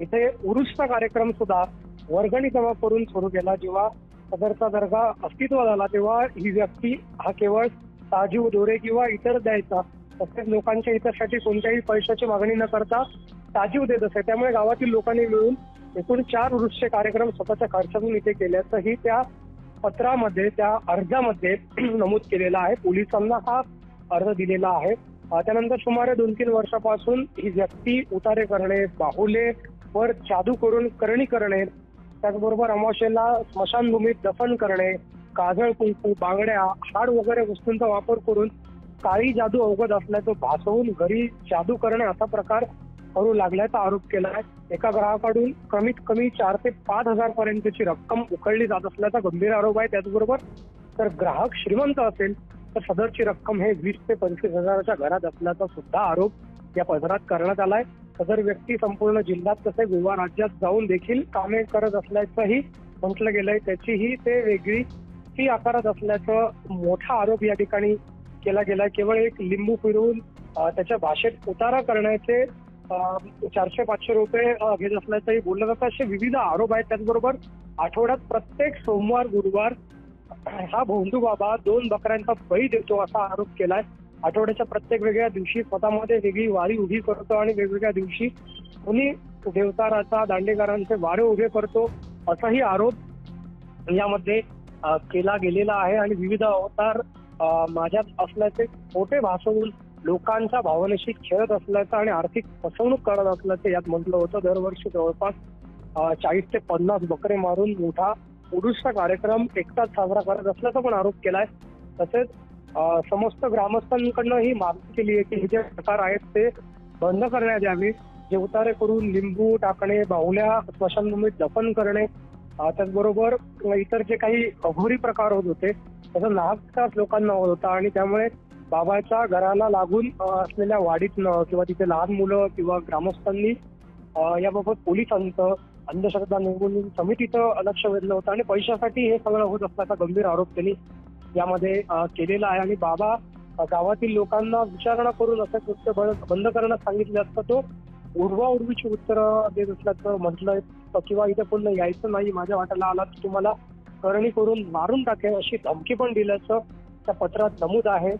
इथे उरुसचा कार्यक्रम सुद्धा वर्गणी जमा करून सुरू केला. जेव्हा सदरचा दर्गा अस्तित्वात आला तेव्हा ही व्यक्ती हा केवळ साजीव दोरे किंवा इतर द्यायचा, तसेच लोकांच्या हितासाठी कोणत्याही पैशाची मागणी न करता साजीव देत असे. त्यामुळे गावातील लोकांनी मिळून एकूण 4 उरुसचे कार्यक्रम स्वतःच्या खर्चातून इथे केल्याचंही त्या पत्रामध्ये त्या अर्जामध्ये नमूद केलेलं आहे. पोलिसांना हा अर्ज दिलेला आहे. त्यानंतर सुमारे 2-3 वर्षापासून ही व्यक्ती उतारे करणे, बाहुले वर जादू करून करणी करणे, त्याचबरोबर अमावस्येला स्मशानभूमीत दफन करणे, काजळ, कुंकू, बांगड्या, हाड वगैरे वस्तूंचा वापर करून काळी जादू अवगत असल्याचं भासवून घरी जादू करणे असा प्रकार करू लागल्याचा आरोप केला आहे. एका ग्राहकाकडून कमीत कमी 4 ते 5 हजार पर्यंतची रक्कम उकळली जात असल्याचा गंभीर आरोप आहे. त्याचबरोबर जर ग्राहक श्रीमंत असेल तर सदरची रक्कम हे 20 ते 25 हजाराच्या घरात असल्याचा सुद्धा आरोप या पत्रात करण्यात आलाय. सदर व्यक्ती संपूर्ण जिल्ह्यात तसे गोवा राज्यात जाऊन देखील कामे करत असल्याचंही म्हटलं गेलंय. त्याचीही ते वेगळी फी आकारत असल्याचं मोठा आरोप या ठिकाणी केला गेलाय. केवळ एक लिंबू फिरवून त्याच्या भाषेत उतारा करण्याचे 400-500 रुपये घेत असल्याचंही बोललं जातं. असे विविध आरोप आहेत. त्याचबरोबर आठवड्यात प्रत्येक सोमवार गुरुवार हा भोंदू बाबा 2 बकऱ्यांचा बळी देतो असा आरोप केलाय. आठवड्याच्या प्रत्येक वेगळ्या दिवशी स्वतःमध्ये वेगळी वारी उभी करतो आणि वेगवेगळ्या दिवशी कुणी देवताराचा दांडेकरांचे वारे उभे करतो असाही आरोप यामध्ये केला गेलेला आहे. आणि विविध अवतार माझ्यात असल्याचे खोटे भासवून लोकांच्या भावनेशी खेळत असल्याचं आणि आर्थिक फसवणूक करत असल्याचं यात म्हटलं होतं. दरवर्षी जवळपास 40 ते 50 बकरे मारून मोठा उरुसचा कार्यक्रम एकटाच साजरा करत असल्याचा पण आरोप केलाय. तसेच समस्त ग्रामस्थांकडनं ही मागणी केली आहे की हे जे प्रकार आहेत ते बंद करण्यात यावे. जे उतारे करून लिंबू टाकणे, बाहुल्या स्मशानभूमीत दफन करणे, त्याचबरोबर इतर जे काही अघोरी प्रकार होत होते त्याचा नाहक त्रास लोकांना होत होता. आणि त्यामुळे बाबाच्या घराला लागून असलेल्या वाडीतनं किंवा तिथे लहान मुलं किंवा ग्रामस्थांनी याबाबत पोलिसांचं अंधश्रद्धा निर्मूलन समितीचं लक्ष वेधलं होतं आणि पैशासाठी हे सगळं होत असल्याचा गंभीर आरोप त्यांनी यामध्ये केलेला आहे. आणि बाबा गावातील लोकांना विचारणा करून असं कृत्य बंद करण्यास सांगितलं असतं तो उडवाउडवीची उत्तरं देत असल्याचं म्हटलंय किंवा इथे पुन्हा यायचं नाही, माझ्या वाट्याला आला तर तुम्हाला करणी करून मारून टाकेल अशी धमकी पण दिल्याचं त्या पत्रात नमूद आहे.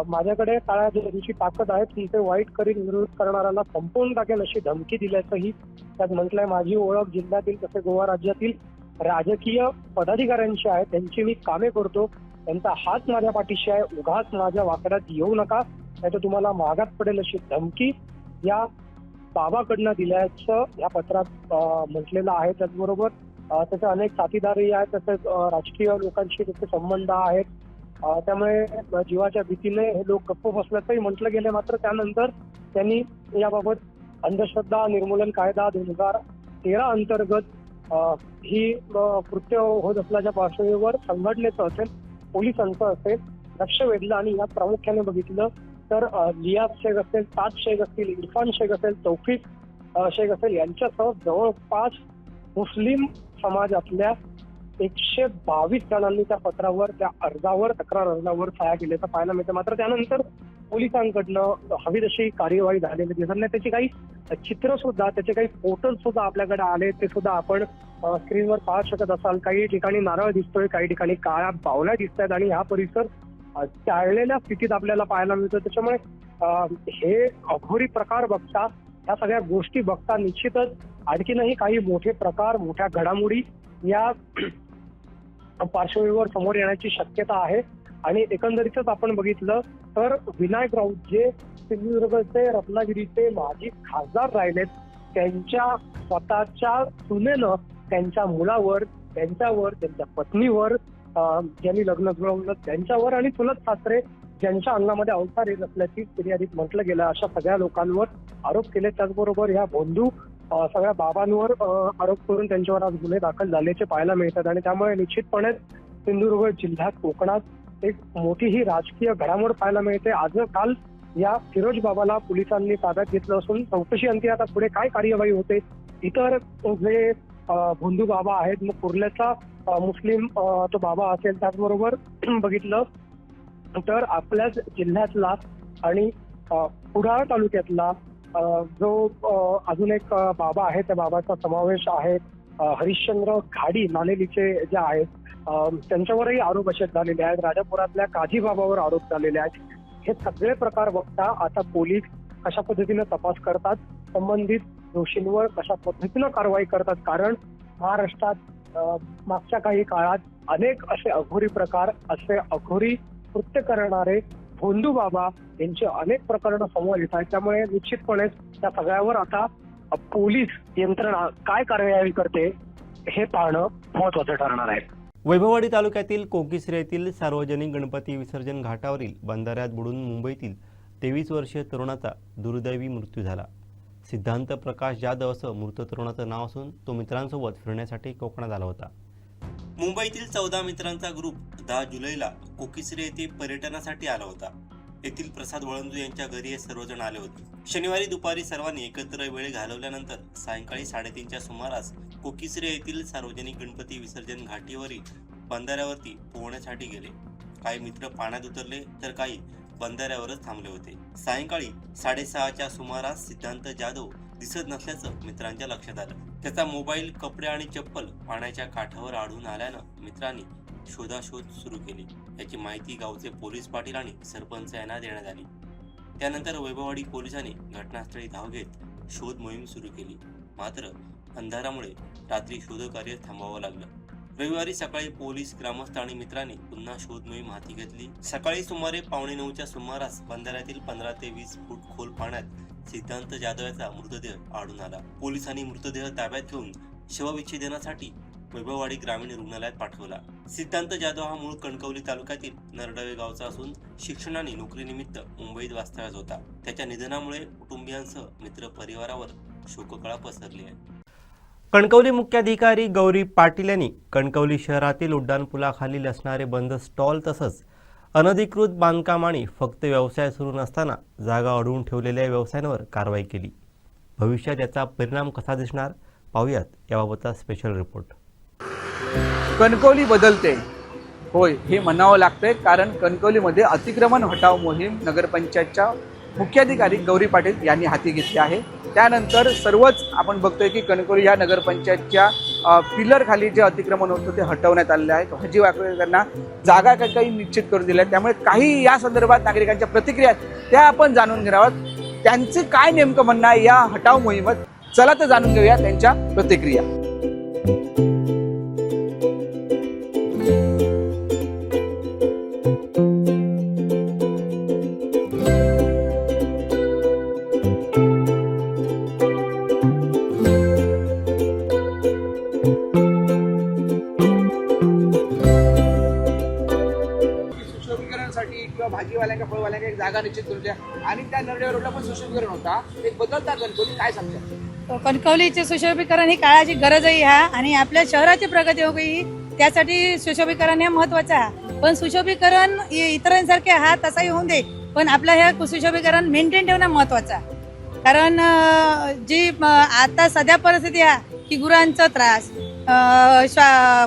माझ्याकडे काळ्या दिवशी ताकद आहे, तुमचे वाईट करीन, विरोध करणाऱ्याला संपवून टाकेल अशी धमकी दिल्याचंही त्यात म्हटलंय. माझी ओळख जिल्ह्यातील तसे गोवा राज्यातील राजकीय पदाधिकाऱ्यांची आहे, त्यांची मी कामे करतो, त्यांचा हात माझ्या पाठीशी आहे, उगाच माझ्या वाकड्यात येऊ नका नाही तर तुम्हाला महागात पडेल अशी धमकी या बाबाकडनं दिल्याचं या पत्रात म्हटलेलं आहे. त्याचबरोबर त्याचे अनेक साथीदारही आहेत, तसेच राजकीय लोकांशी त्याचे संबंध आहेत. त्यामुळे जीवाच्या भीतीने हे लोक गप्प बसल्याचंही म्हटलं गेलं. मात्र त्यानंतर त्यांनी याबाबत अंधश्रद्धा निर्मूलन कायदा 2013 अंतर्गत ही कृत्य होत असल्याच्या पार्श्वभूमीवर संघटनेचं असेल, पोलिसांचं असेल लक्ष वेधलं आणि यात प्रामुख्याने बघितलं तर लियाज शेख असेल, ताज शेख असतील, इरफान शेख असेल, तौफिक शेख असेल यांच्यासह जवळपास मुस्लिम समाजातल्या 122 जणांनी त्या पत्रावर, त्या अर्जावर, तक्रार अर्जावर सह्या केल्याचं पाहायला मिळतं. मात्र त्यानंतर पोलिसांकडनं हवी तशी कार्यवाही झालेली दिसत नाही. त्याची काही चित्र सुद्धा, त्याचे काही फोटोज सुद्धा आपल्याकडे आले, ते सुद्धा आपण स्क्रीनवर पाहू शकत असाल. काही ठिकाणी नारळ दिसतोय, काही ठिकाणी काळ्या बावल्या दिसत आहेत आणि हा परिसर चाळलेल्या स्थितीत आपल्याला पाहायला मिळतो. त्याच्यामुळे हे अघोरी प्रकार बघता, या सगळ्या गोष्टी बघता निश्चितच आणखीनही काही मोठे प्रकार, मोठ्या घडामोडी या पार्श्वभूमीवर समोर येण्याची शक्यता आहे. आणि एकंदरीतच आपण बघितलं तर विनायक राऊत जे सिंधुदुर्गचे, रत्नागिरीचे माजी खासदार राहिलेत, त्यांच्या स्वतःच्या सुनेनं त्यांच्या मुलावर, त्यांच्यावर, त्यांच्या पत्नीवर, ज्यांनी लग्न जुळवलं त्यांच्यावर आणि चुलत सासरे ज्यांच्या अंगामध्ये अवतार येत असल्याची फिर्यादीत म्हटलं गेलं, अशा सगळ्या लोकांवर आरोप केले. त्याचबरोबर ह्या भोंदू सगळ्या बाबांवर आरोप करून त्यांच्यावर आज गुन्हे दाखल झाल्याचे पाहायला मिळतात. आणि त्यामुळे निश्चितपणे सिंधुदुर्ग जिल्ह्यात, कोकणात एक मोठी ही राजकीय घडामोड पाहायला मिळते. आज काल या फिरोज बाबाला पोलिसांनी ताब्यात घेतलं असून चौकशी अंती आता पुढे काय कार्यवाही होते, इतर जे भोंदू बाबा आहेत, मग कुर्ल्याचा मुस्लिम तो बाबा असेल, त्याचबरोबर बघितलं तर आपल्याच जिल्ह्यातला आणि कुडाळ तालुक्यातला जो अजून एक बाबा आहे, त्या बाबाचा समावेश आहे. हरिश्चंद्र घाडी नालेलीचे जे आहेत, त्यांच्यावरही आरोप असे झालेले आहेत. राजापुरातल्या काझी बाबावर आरोप झालेले आहेत. हे सगळे प्रकार बघता आता पोलीस कशा पद्धतीनं तपास करतात, संबंधित दोषींवर कशा पद्धतीनं कारवाई करतात, कारण महाराष्ट्रात मागच्या काही काळात अनेक असे अघोरी प्रकार, असे अघोरी कृत्य करणारे भोंदू बाबा यांचे अनेक प्रकरणं समोर येत आहेत. त्यामुळे निश्चितपणे त्या सगळ्यावर आता पोलीस यंत्रणा काय कार्यवाही करते हे पाहणं महत्वाचं ठरणार आहे. वैभववाडी तालुक्यातील कोकिसरे येथील सार्वजनिक गणपती विसर्जन घाटावरील बंधाऱ्यात बुडून मुंबईतील 23 वर्षीय तरुणाचा दुर्दैवी मृत्यू झाला. सिद्धांत प्रकाश जाधव असं मृत तरुणाचं नाव असून तो मित्रांसोबत फिरण्यासाठी कोकणात आला होता. मुंबईतील 14 मित्रांचा ग्रुप 10 जुलैला कोकिसरे येथे पर्यटनासाठी आला होता. येथील प्रसाद वळंदू यांच्या घरी हे सर्वजण आले होते. शनिवारी दुपारी सर्वांनी एकत्र वेळ घालवल्यानंतर सायंकाळी 3:30च्या सुमारास कोकिसरे येथील सार्वजनिक गणपती विसर्जन घाटीवरील बंधाऱ्यावरती पोहण्यासाठी गेले. काही मित्र पाण्यात उतरले तर काही बंधाऱ्यावरच थांबले होते. सायंकाळी 6:30च्या सुमारास सिद्धांत जाधव दिसत नसल्याचं मित्रांच्या लक्षात आलं. त्याचा मोबाईल, कपडे आणि चप्पल पाण्याच्या काठावर आढळून आल्यानं मित्रांनी शोधाशोध सुरू केली. याची माहिती गावचे पोलीस पाटील आणि सरपंच यांना देण्यात आली. त्यानंतर वैभववाडी पोलिसांनी घटनास्थळी धाव घेत शोध मोहीम सुरू केली. मात्र अंधारामुळे रात्री शोधकार्य थांबवावं लागलं. रविवारी सकाळी पोलीस, ग्रामस्थ आणि मित्रांनी पुन्हा शोध मोहीम हाती घेतली. सकाळी सुमारे 8:45च्या सुमारास बंधाऱ्यातील 15 ते 20 फूट खोल पाण्यात सिद्धांत जाधव याचा मृतदेह आढळून आला. पोलिसांनी मृतदेह ताब्यात घेऊन शवविच्छेदनासाठी वैभववाडी ग्रामीण रुग्णालयात पाठवला. सिद्धांत जाधव हा मूळ कणकवली तालुक्यातील नरडवे गावचा असून शिक्षण आणि नोकरीनिमित्त मुंबईत वास्तव्यास होता. त्याच्या निधनामुळे कुटुंबियांसह मित्र परिवारावर शोककळा पसरली आहे. कणकवली मुख्याधिकारी गौरी पाटील यांनी कणकवली शहरातील उड्डाणपुलाखालील असणारे बंद स्टॉल तसंच अनधिकृत बांधकाम आणि फक्त व्यवसाय सुरू नसताना जागा अडवून ठेवलेल्या व्यवसायांवर कारवाई केली. भविष्यात याचा परिणाम कसा दिसणार पाहूयात याबाबतचा स्पेशल रिपोर्ट. कणकवली बदलते, होय हे म्हणावं लागतंय, कारण कणकवलीमध्ये अतिक्रमण हटाव मोहीम नगरपंचायतच्या मुख्याधिकारी गौरी पाटील यांनी हाती घेतली आहे. त्यानंतर सर्वच आपण बघतोय की कणकवली या नगरपंचायतच्या पिलर खाली जे अतिक्रमण होतं ते हटवण्यात आलेलं आहे. हजी वाकडेकरांना जागा काही निश्चित करून दिल्या. त्यामुळे काही या संदर्भात नागरिकांच्या प्रतिक्रिया आहेत त्या आपण जाणून घेणार आहोत. त्यांचं काय नेमकं म्हणणं आहे या हटाव मोहिमेत, चला तर जाणून घेऊया त्यांच्या प्रतिक्रिया. भाजीवाल्यांना, फळवाल्यांना एक जागा निश्चित करून द्या आणि त्या नरडेवा रोडला पण सुशोभीकरण होता, एक बदलता कणकवली काय सांगता? कणकवलीचे सुशोभीकरण ही काळाची गरजही आहे आणि आपल्या शहराची प्रगती होई त्यासाठी सुशोभीकरण हे महत्वाचं आहे. पण सुशोभीकरण इतरांसारखे हा तसाही होऊन दे पण आपलं हे सुशोभीकरण मेंटेन ठेवणं महत्त्वाचं आहे. कारण जी आता सध्या परिस्थिती आहे की गुरांचा त्रास,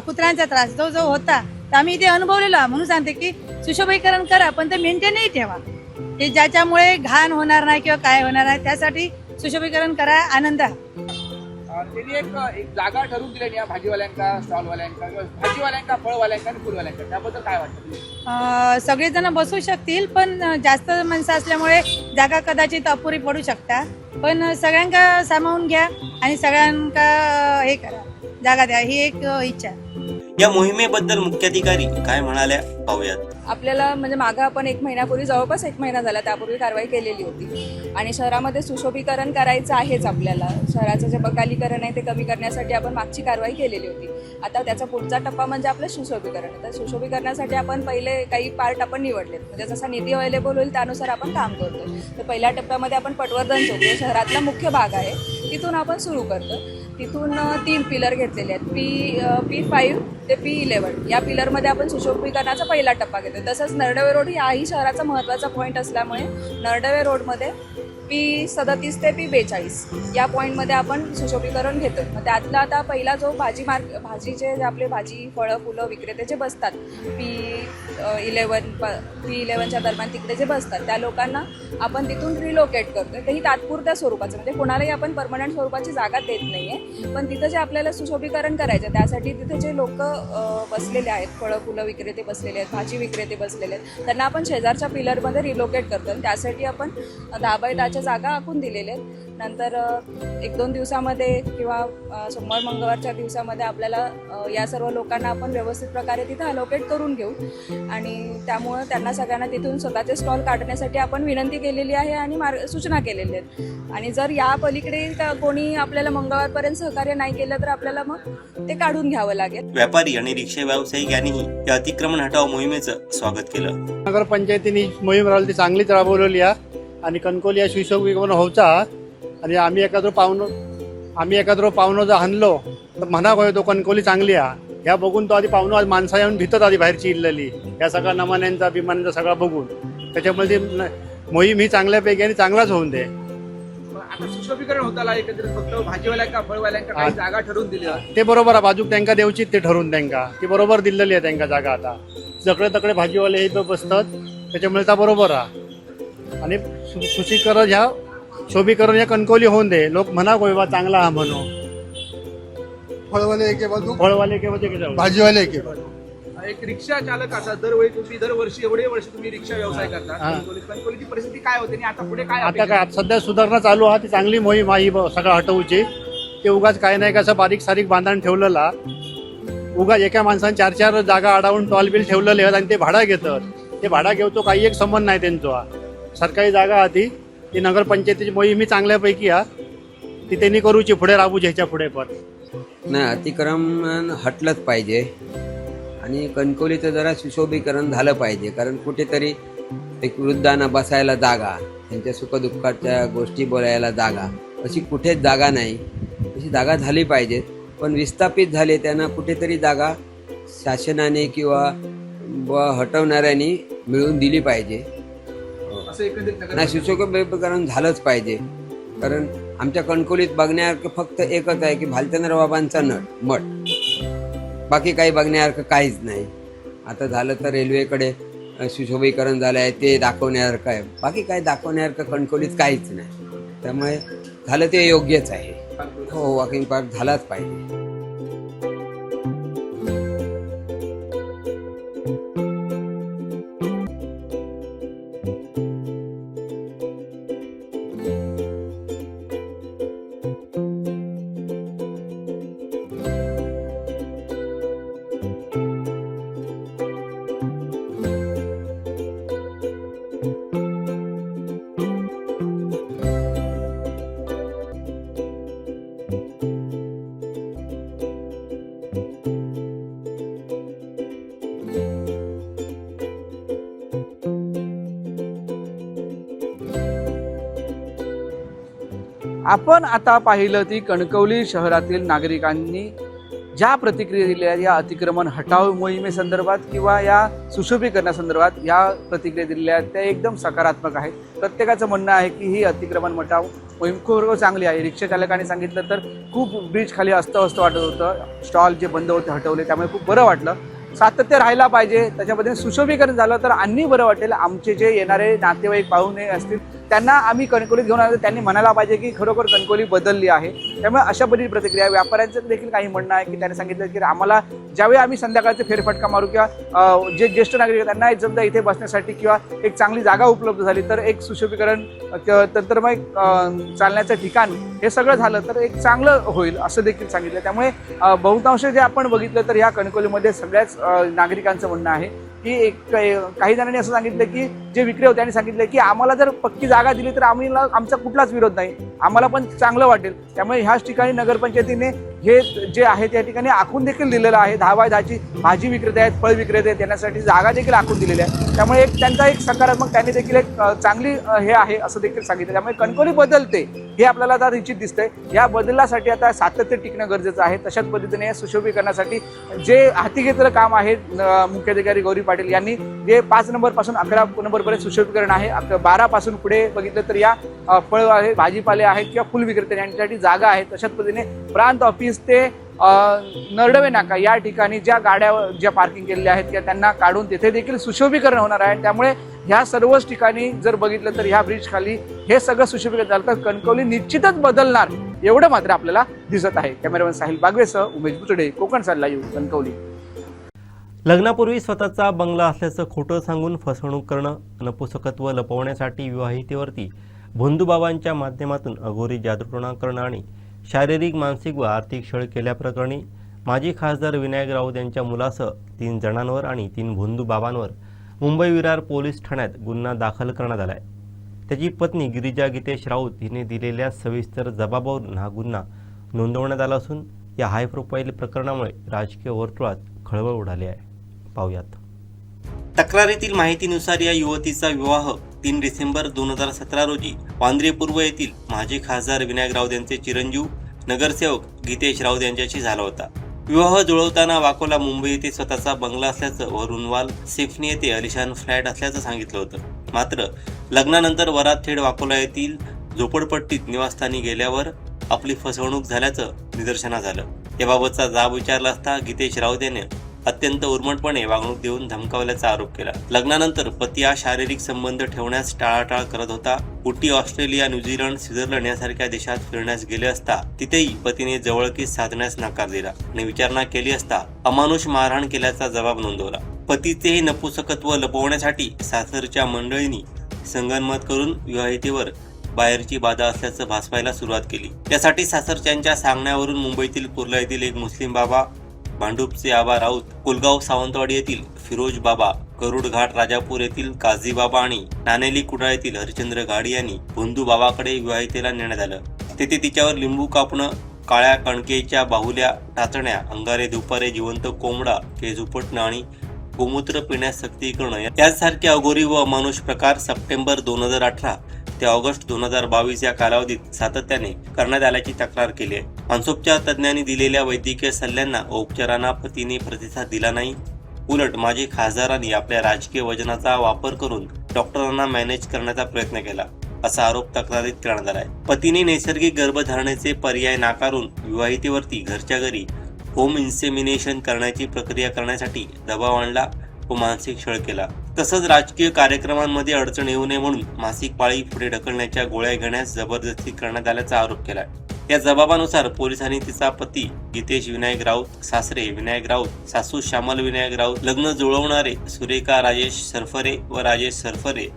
कुत्र्यांचा त्रास जो होता, तर आम्ही इथे अनुभवलेलो आहे. म्हणून सांगते की सुशोभीकरण करा, पण ते मेंटेनही ठेवा, की ज्याच्यामुळे घाण होणार नाही किंवा काय होणार नाही. त्यासाठी सुशोभीकरण करा. आनंद त्यांनी एक जागा ठरवून दिली या भाजीवाल्यांका, स्टॉलवाल्यांका, भाजीवाल्यांका, फळवाल्यांका आणि फुलवाल्यांका. त्याबद्दल काय वाटतं? सगळेजण बसू शकतील, पण जास्त माणसं असल्यामुळे जागा कदाचित अपुरी पडू शकता. पण सगळ्यांका सामावून घ्या आणि सगळ्यांका हे करा, जागा द्या, ही एक इच्छा. या मोहिमेबद्दल मुख्याधिकारी काय म्हणाल्या पाहूयात. आपल्याला म्हणजे मागं आपण 1 महिन्यापूर्वी, जवळपास 1 महिना झाला, त्यापूर्वी कारवाई केलेली होती आणि शहरामध्ये सुशोभीकरण करायचं आहेच. आपल्याला शहराचं जे बकालीकरण आहे ते कमी करण्यासाठी आपण मागची कारवाई केलेली होती. आता त्याचा पुढचा टप्पा म्हणजे आपलं सुशोभीकरण. तर सुशोभीकरणासाठी आपण पहिले काही पार्ट आपण निवडलेत, म्हणजे जसा निधी अवेलेबल होईल त्यानुसार आपण काम करतो. तर पहिल्या टप्प्यामध्ये आपण पटवर्धन चौक, जो शहरातला मुख्य भाग आहे, तिथून आपण सुरू करतो. तिथून 3 पिलर घेतलेले आहेत, P5 ते P11. या पिलरमध्ये आपण सुशोभीकरणाचा पहिला टप्पा घेतो. तसंच नरडवे रोड हाही शहराचा महत्त्वाचा पॉईंट असल्यामुळे नरडवे रोडमध्ये P37 ते P42 या पॉईंटमध्ये आपण सुशोभीकरण घेतो. मग त्यातला आता पहिला जो भाजीचे जे आपले भाजी, फळं, फुलं विक्रेते जे बसतात P11च्या दरम्यान तिकडे जे बसतात, त्या लोकांना आपण तिथून रिलोकेट करतो. तेही तात्पुरत्या स्वरूपाचं, म्हणजे कोणालाही आपण परमनंट स्वरूपाची जागा देत नाही आहे. पण तिथं जे आपल्याला सुशोभीकरण करायचं, त्यासाठी तिथे जे लोक बसलेले आहेत, फळं फुलं विक्रेते बसलेले आहेत, भाजी विक्रेते बसलेले आहेत, त्यांना आपण शेजारच्या पिलरमध्ये रिलोकेट करतो. आणि त्यासाठी आपण 10 बाय 10च्या जागा आखून दिलेल्या आहेत. नंतर 1-2 दिवसामध्ये किंवा सोमवार मंगळवारच्या दिवसामध्ये आपल्याला या सर्व लोकांना आपण व्यवस्थित प्रकारे तिथं अलोकेट करून घेऊ. आणि त्यामुळं त्यांना सगळ्यांना तिथून स्वतःचे स्टॉल काढण्यासाठी आपण विनंती केलेली आहे आणि सूचना केलेल्या आहेत. आणि जर या पलीकडे कोणी आपल्याला मंगळवारपर्यंत सहकार्य नाही केलं तर आपल्याला मग ते काढून घ्यावं लागेल. व्यापारी आणि रिक्षा व्यावसायिक यांनीही या अतिक्रमण हटाव मोहिमेचं स्वागत केलं. नगरपंचायतीने मोहीम राहिली ती चांगलीच राबवलेली आहे आणि कणकवली या सुशोभीकरण होता. आणि आम्ही एखादं पाहुणं जर आणलो तर म्हणा तो कणकवली चांगली आहे. ह्या बघून तो आधी पाहुणं आज माणसा येऊन भितत आधी बाहेरची इल्लेली या सगळ्या नमान्यांचा अभिमानांचा सगळा बघून. त्याच्यामुळे मोहीम ही चांगल्यापैकी आणि चांगलाच होऊन दे. आता सुशोभीकरण होताला एकत्रित फक्त भाजीवाल्यांका, फळवाल्यांका काही जागा ठरवून दिली ते बरोबर आहे. बाजूक त्यांना देवची ते ठरवून त्यांना ती बरोबर दिलेली आहे त्यांना जागा. आता सगळे तकडे भाजीवाले हे बसतात, त्याच्यामुळे त्या बरोबर आहे. आणि सुशोभीकरण ह्या शोभीकरण या कणकवली होऊन दे. लोक म्हणा गोयबा चांगला हा म्हणू. फळवाले एके बाजू, भाजीवाले एके बाजू. एक रिक्षा चालक असा दरवर्षी एवढे वर्ष तुम्ही रिक्षा व्यवसाय करता, कणकवलीची परिस्थिती काय होते आणि आता पुढे काय? आता काय सध्या सुधारणा चालू आहे. ती चांगली मोहीम आहे सगळं हटवूची. ते उगाच काय नाही कसं बारीक सारीक बांधण ठेवलेला. उगाच एका माणसाने 4-4 जागा अडवून टॉल बिल ठेवलेले आहेत आणि ते भाडा घेतात. ते भाडा घेतो काही एक संबंध नाही त्यांचा. सरकारी जागा आहे ती नगरपंचायतीची मोहीम ही चांगल्यापैकी आहे. ती त्यांनी करूची पुढे राबूची ह्याच्या पुढे पण नाही. अतिक्रमण हटलंच पाहिजे आणि कणकवलीचं जरा सुशोभीकरण झालं पाहिजे. कारण कुठेतरी एक वृद्धांना बसायला जागा, त्यांच्या सुखदुःखाच्या गोष्टी बोलायला जागा, अशी कुठेच जागा नाही. अशी जागा झाली पाहिजे. पण विस्थापित झाले त्यांना कुठेतरी जागा शासनाने किंवा हटवणाऱ्यांनी मिळवून दिली पाहिजे. नाही, सुशोभीकरण झालंच पाहिजे. कारण आमच्या कणकवलीत बघण्यासारखं फक्त एकच आहे की भालचंद्र बाबांचा मठ, बाकी काही बघण्यासारखं काहीच नाही. आता झालं तर रेल्वेकडे सुशोभीकरण झालं आहे ते दाखवण्यासारखं आहे, बाकी काही दाखवण्यासारखं कणकवलीत काहीच नाही. त्यामुळे झालं ते योग्यच आहे. हो, वॉकिंग पार्क झालाच पाहिजे. आपण आता पाहिलं ती कणकवली शहरातील नागरिकांनी ज्या प्रतिक्रिया दिल्या या अतिक्रमण हटाव मोहिमेसंदर्भात किंवा या सुशोभीकरणासंदर्भात या प्रतिक्रिया दिलेल्या त्या एकदम सकारात्मक आहेत. प्रत्येकाचं म्हणणं आहे की ही अतिक्रमण हटाव मोहीम खूप चांगली आहे. रिक्षा चालकांनी सांगितलं तर खूप ब्रिज खाली अस्तव्यस्त वाटत होतं, स्टॉल जे बंद होते हटवले, त्यामुळे खूप बरं वाटलं. सातत्य राहायला पाहिजे, त्याच्यामध्ये सुशोभीकरण झालं तर आणखी बरं वाटेल. आमचे जे येणारे नातेवाईक पाहुणे असतील त्यांना आम्ही कणकवलीत घेऊन आलो, त्यांनी म्हणायला पाहिजे की खरोखर कणकवली बदलली आहे. त्यामुळे अशा बरी प्रतिक्रिया. व्यापाऱ्यांचं देखील काही म्हणणं आहे की त्यांनी सांगितलं की आम्हाला ज्यावेळी आम्ही संध्याकाळचे फेरफटका मारू किंवा जे ज्येष्ठ नागरिक आहेत त्यांना समजा इथे बसण्यासाठी किंवा एक चांगली जागा उपलब्ध झाली तर एक सुशोभीकरण तंत्रमय चालण्याचं ठिकाण हे सगळं झालं तर एक चांगलं होईल असं देखील सांगितलं. त्यामुळे बहुतांश जे आपण बघितलं तर ह्या कणकवलीमध्ये सगळ्याच नागरिकांचं म्हणणं आहे की काही जणांनी असं सांगितलं की जे विक्रेते होते त्यांनी सांगितलं की आम्हाला जर पक्की जागा दिली तर आमचा कुठलाच विरोध नाही, आम्हाला पण चांगलं वाटेल. त्यामुळे ह्याच ठिकाणी नगरपंचायतीने हे जे आहे त्या ठिकाणी आखून देखील दिलेलं आहे. 10x10ची भाजी विक्रेते आहेत, फळ विक्रेते आहेत, त्यांच्यासाठी जागा देखील आखून दिलेली आहे. त्यामुळे एक त्यांचा एक सकारात्मक त्यांनी देखील एक चांगली हे आहे असं देखील सांगितलं. त्यामुळे कणकवली बदलते हे आपल्याला आता निश्चित दिसतंय. या बदलासाठी आता सातत्य टिकणं गरजेचं आहे. तशाच पद्धतीने या सुशोभीकरणासाठी जे हाती घेतलेलं काम आहे मुख्याधिकारी गौरी पाटील यांनी जे 5 नंबरपासून 11 नंबरपर्यंत सुशोभीकरण आहे, 12 पासून पुढे बघितलं तर या फळ आहे, भाजीपाले आहेत किंवा फुल विक्रेते यांच्यासाठी जागा आहे. तशाच पद्धतीने प्रांत ऑफिस ते नरडवे नाका या ठिकाणी ज्या गाड्या ज्या पार्किंग केलेल्या आहेत किंवा त्यांना काढून तिथे देखील सुशोभीकरण होणार आहे. त्यामुळे ह्या सर्वच ठिकाणी जर बघितलं तर ह्या ब्रिज खाली हे सगळं सुशोभीकरण झालं तर कणकवली निश्चितच बदलणार एवढं मात्र आपल्याला दिसत आहे. कॅमेरामॅन साहिल बागवेसह उमेश बुचडे, कोकणसाल लाईव्ह, कणकवली. लग्नापूर्वी स्वतःचा बंगला असल्याचं खोटं सांगून फसवणूक करणं, नपुसकत्व लपवण्यासाठी विवाहितेवरती भोंदूबाबांच्या माध्यमातून अघोरी जादूटोणा करणं आणि शारीरिक, मानसिक व आर्थिक छळ केल्याप्रकरणी माजी खासदार विनायक राऊत यांच्या मुलासह 3 जणांवर आणि 3 भोंदूबाबांवर मुंबई विरार पोलीस ठाण्यात गुन्हा दाखल करण्यात आला आहे. त्याची पत्नी गिरिजा गीतेश राऊत हिने दिलेल्या सविस्तर जबाबावरून हा गुन्हा नोंदवण्यात आला असून या हाय प्रोफाईल प्रकरणामुळे राजकीय वर्तुळात खळबळ उडाली आहे. पाहूयात. तक्रारीतील माहितीनुसार या युवतीचा विवाह 3 डिसेंबर 2017 रोजी वांद्रे पूर्व येथील माजी खासदार विनायक राऊत यांचे चिरंजीव नगरसेवक गीतेश राऊत यांच्याशी झाला होता. विवाह जुळवताना वाकोला मुंबई येथे स्वतःचा बंगला असल्याचं व रुनवाल सेफनी येथे अलिशान फ्लॅट असल्याचं सांगितलं होतं. मात्र लग्नानंतर वरात थेट वाकोला येथील झोपडपट्टीत निवासस्थानी गेल्यावर आपली फसवणूक झाल्याचं निदर्शनास आलं. याबाबतचा जाब विचारला असता गीतेश राऊत याने अत्यंत उर्मटपणे वागणूक देऊन धमकावल्याचा आरोप केला. लग्नानंतर पती हा शारीरिक संबंध ठेवण्यास टाळाटाळ करत होता. उटी, ऑस्ट्रेलिया, न्यूझीलंड, स्वित्झर्लंड यासारख्या देशात फिरण्यास गेले असता तिथेही पतीने जवळकीस साधण्यास नकार दिला आणि विचारणा केली असता अमानुष मारहाण केल्याचा जबाब नोंदवला. पतीचेही नपुसकत्व लपवण्यासाठी सासरच्या मंडळींनी संगनमत करून विवाहितेवर बाहेरची बाधा असल्याचं भासवायला सुरुवात केली. त्यासाठी सासरच्यांच्या सांगण्यावरून मुंबईतील कुर्ला येथील एक मुस्लिम बाबा, भांडूपचे आबा राऊत, कुलगाव सावंतवाडी येथील फिरोज बाबा, करुड घाट राजापूर येथील काझी बाबा आणि नानेली कुडाळ येथील हरिश्चंद्र घाडी यांनी भोंदू बाबाकडे विवाहितेला नेण्यात आलं. तेथे तिच्यावर लिंबू कापणं, काळ्या कणकेच्या बाहुल्या टाचण्या, अंगारे दुपारे, जिवंत कोंबडा, केस उपटणं आणि गोमूत्र पिण्यास सक्ती करणं यासारखे अघोरी व अमानुष प्रकार सप्टेंबर 2018 ते ऑगस्ट 2022 या कालावधीत सातत्याने करण्यात आल्याची तक्रार केली आहे. मानसोपचार तज्ज्ञांनी दिलेल्या वैद्यकीय सल्ल्यांना व उपचारांना पतीने प्रतिसाद दिला नाही. उलट माजी खासदारांनी आपल्या राजकीय वजनाचा वापर करून डॉक्टरांना मॅनेज करण्याचा प्रयत्न केला असा आरोप तक्रारीत करण्यात आला आहे. पतीने नैसर्गिक गर्भधारणेचे पर्याय नाकारून विवाहितेवरती घरच्या घरी होम इन्सेमिनेशन करण्याची प्रक्रिया करण्यासाठी दबाव आणला व मानसिक छळ केला. तसंच राजकीय कार्यक्रमांमध्ये अडचण येऊ नये म्हणून मासिक पाळी पुढे ढकलण्याच्या गोळ्या घेण्यास जबरदस्ती करण्यात आल्याचा आरोप केला. या जबाबानुसार पोलिसांनी तिचा पती गीतेश विनायक राऊत, सासरे विनायक राऊत, सासू श्यामल विनायक राऊत, लग्न जुळवणारे सुरेखा राजेश सरफरे व राजेश सरफरे,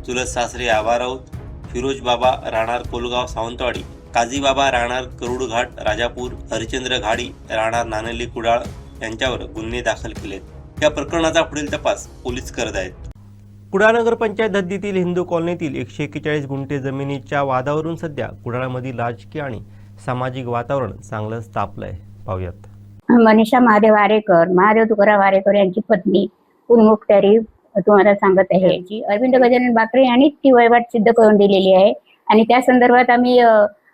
चुलत सासरे आबा राऊत, फिरोज बाबा राहणार कोलगाव सावंतवाडी, काझी बाबा राहणार करुड घाट राजापूर, हरिश्चंद्र घाडी राहणार नानेली कुडाळ यांच्यावर गुन्हे दाखल केलेत. या प्रकरणाचा पुढील तपास पोलीस करत आहेत. कुडाळ नगरपंचायत हद्दीतील हिंदू कॉलनीतील 141 गुंठे जमिनीच्या वादावरून सध्या कुडाळमधील राजकीय आणि सामाजिक वातावरण चांगलंच तापलंय. पाहूयात. मनीषा महादेव वारेकर, महादेव तुकाराम वारेकर यांची पत्नी पुनमुखत्यारी तुम्हाला सांगत आहे जी अरविंद गजानन बाकरे यांनी ती वहिवाट सिद्ध करून दिलेली आहे आणि त्या संदर्भात आम्ही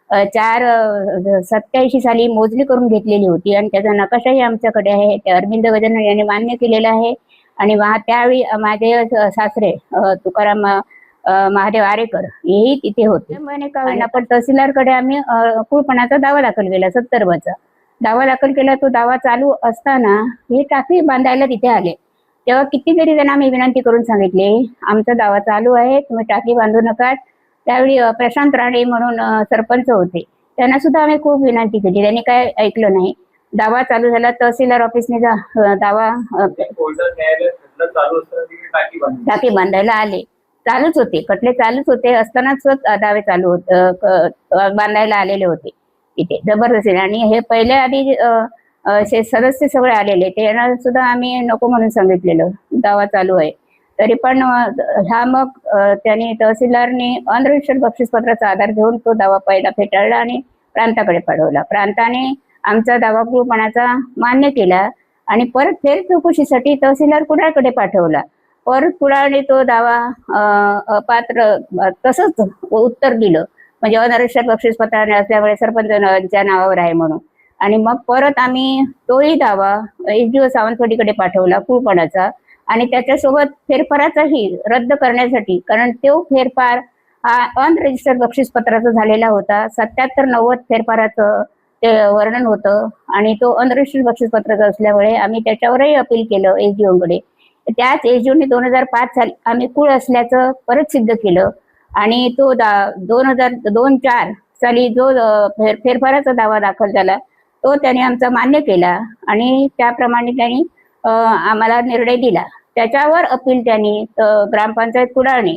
487 साली मोजणी करून घेतलेली होती आणि त्याचा नकाशाही आमच्याकडे आहे. ते अरविंद गजानन यांनी मान्य केलेला आहे. आणि त्यावेळी माझे सासरे तुकाराम महादेव आरेकर हेही तिथे होते. आणि आपण तहसीलदारकडे आम्ही कुळपणाचा दावा दाखल केला, 70 दावा दाखल केला. तो दावा चालू असताना हे टाकी बांधायला तिथे आले. तेव्हा कितीतरी जण आम्ही विनंती करून सांगितले, आमचा दावा चालू आहे, तुम्ही टाकी बांधू नका. त्यावेळी प्रशांत राणे म्हणून सरपंच होते, त्यांना सुद्धा आम्ही खूप विनंती केली, त्यांनी काय ऐकलं नाही. दावा चालू झाला, तहसीलदार ऑफिसने दावा टाकी बांधायला आले. चालूच होते, खटले चालूच होते असतानाच दावे चालू बांधायला आलेले होते इथे जबरदस्तीने. आणि हे पहिल्या आधी सदस्य सगळे आलेले, त्यांना सुद्धा आम्ही नको म्हणून सांगितलेलं, दावा चालू आहे. तरी पण मग त्यांनी तहसीलदारने अनरजिस्टर्ड बक्षीसपत्राचा आधार घेऊन तो दावा पहिला फेटाळला आणि प्रांताकडे पाठवला. प्रांताने आमचा दावा कुळपणाचा मान्य केला आणि परत फेर चौकशीसाठी तहसीलदार कुडाळकडे पाठवला. परत कुडाळने तो दावा अपात्र तसंच उत्तर दिलं, म्हणजे अनरजिस्टर्ड बक्षीसपत्राने असल्यामुळे सरपंचाच्या नावावर आहे म्हणून. आणि मग परत आम्ही तोही दावा SDO सावंतवाडीकडे पाठवला कुळपणाचा आणि त्याच्यासोबत फेरफाराचाही रद्द करण्यासाठी, कारण तो फेरफार हा अनरजिस्टर्ड बक्षीसपत्राचा झालेला होता. 77-90 फेरफाराचं ते वर्णन होतं आणि तो अनरजिस्टर्ड बक्षीसपत्राचा असल्यामुळे आम्ही त्याच्यावरही अपील केलं SDOकडे. त्याच SDOने 2005 साली आम्ही कुळ असल्याचं परत सिद्ध केलं आणि तो 2002-04 साली जो फेरफाराचा दावा दाखल झाला तो त्याने आमचा मान्य केला आणि त्याप्रमाणे त्यांनी आम्हाला निर्णय दिला. त्याच्यावर अपील त्यांनी ग्रामपंचायत कुडाळने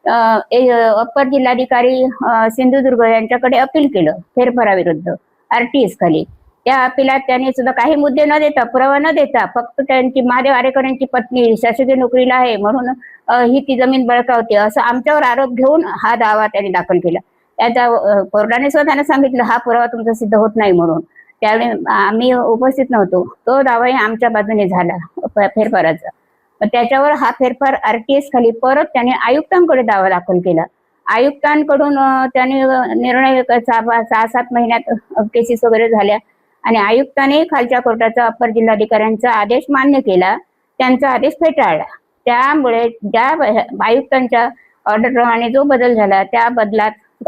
अप्पर जिल्हाधिकारी सिंधुदुर्ग यांच्याकडे अपील केलं फेरफाराविरुद्ध RTS खाली. त्या अपिलात त्यांनी सुद्धा काही मुद्दे न देता, पुरावा न देता, फक्त त्यांची महादेव आरेकर यांची पत्नी शासकीय नोकरीला आहे म्हणून ही ती जमीन बळकावते असं आमच्यावर आरोप घेऊन हा दावा त्यांनी दाखल केला. त्याचा कोर्टाने सुद्धा त्यांना सांगितलं हा पुरावा तुमचा सिद्ध होत नाही म्हणून. त्यावेळी आम्ही उपस्थित नव्हतो. तो दावाही आमच्या बाजूने झाला फेरफाराचा. त्याच्यावर हा फेरफार RTS खाली परत त्याने आयुक्तांकडे दावा दाखल केला. आयुक्तांकडून त्याने निर्णय 6-7 महिन्यात केसेस वगैरे झाल्या आणि आयुक्ताने खालच्या कोर्टाचा अप्पर जिल्हाधिकाऱ्यांचा आदेश मान्य केला, त्यांचा आदेश फेटाळला. त्यामुळे ज्या आयुक्तांच्या ऑर्डरप्रमाणे जो बदल झाला त्या बदलात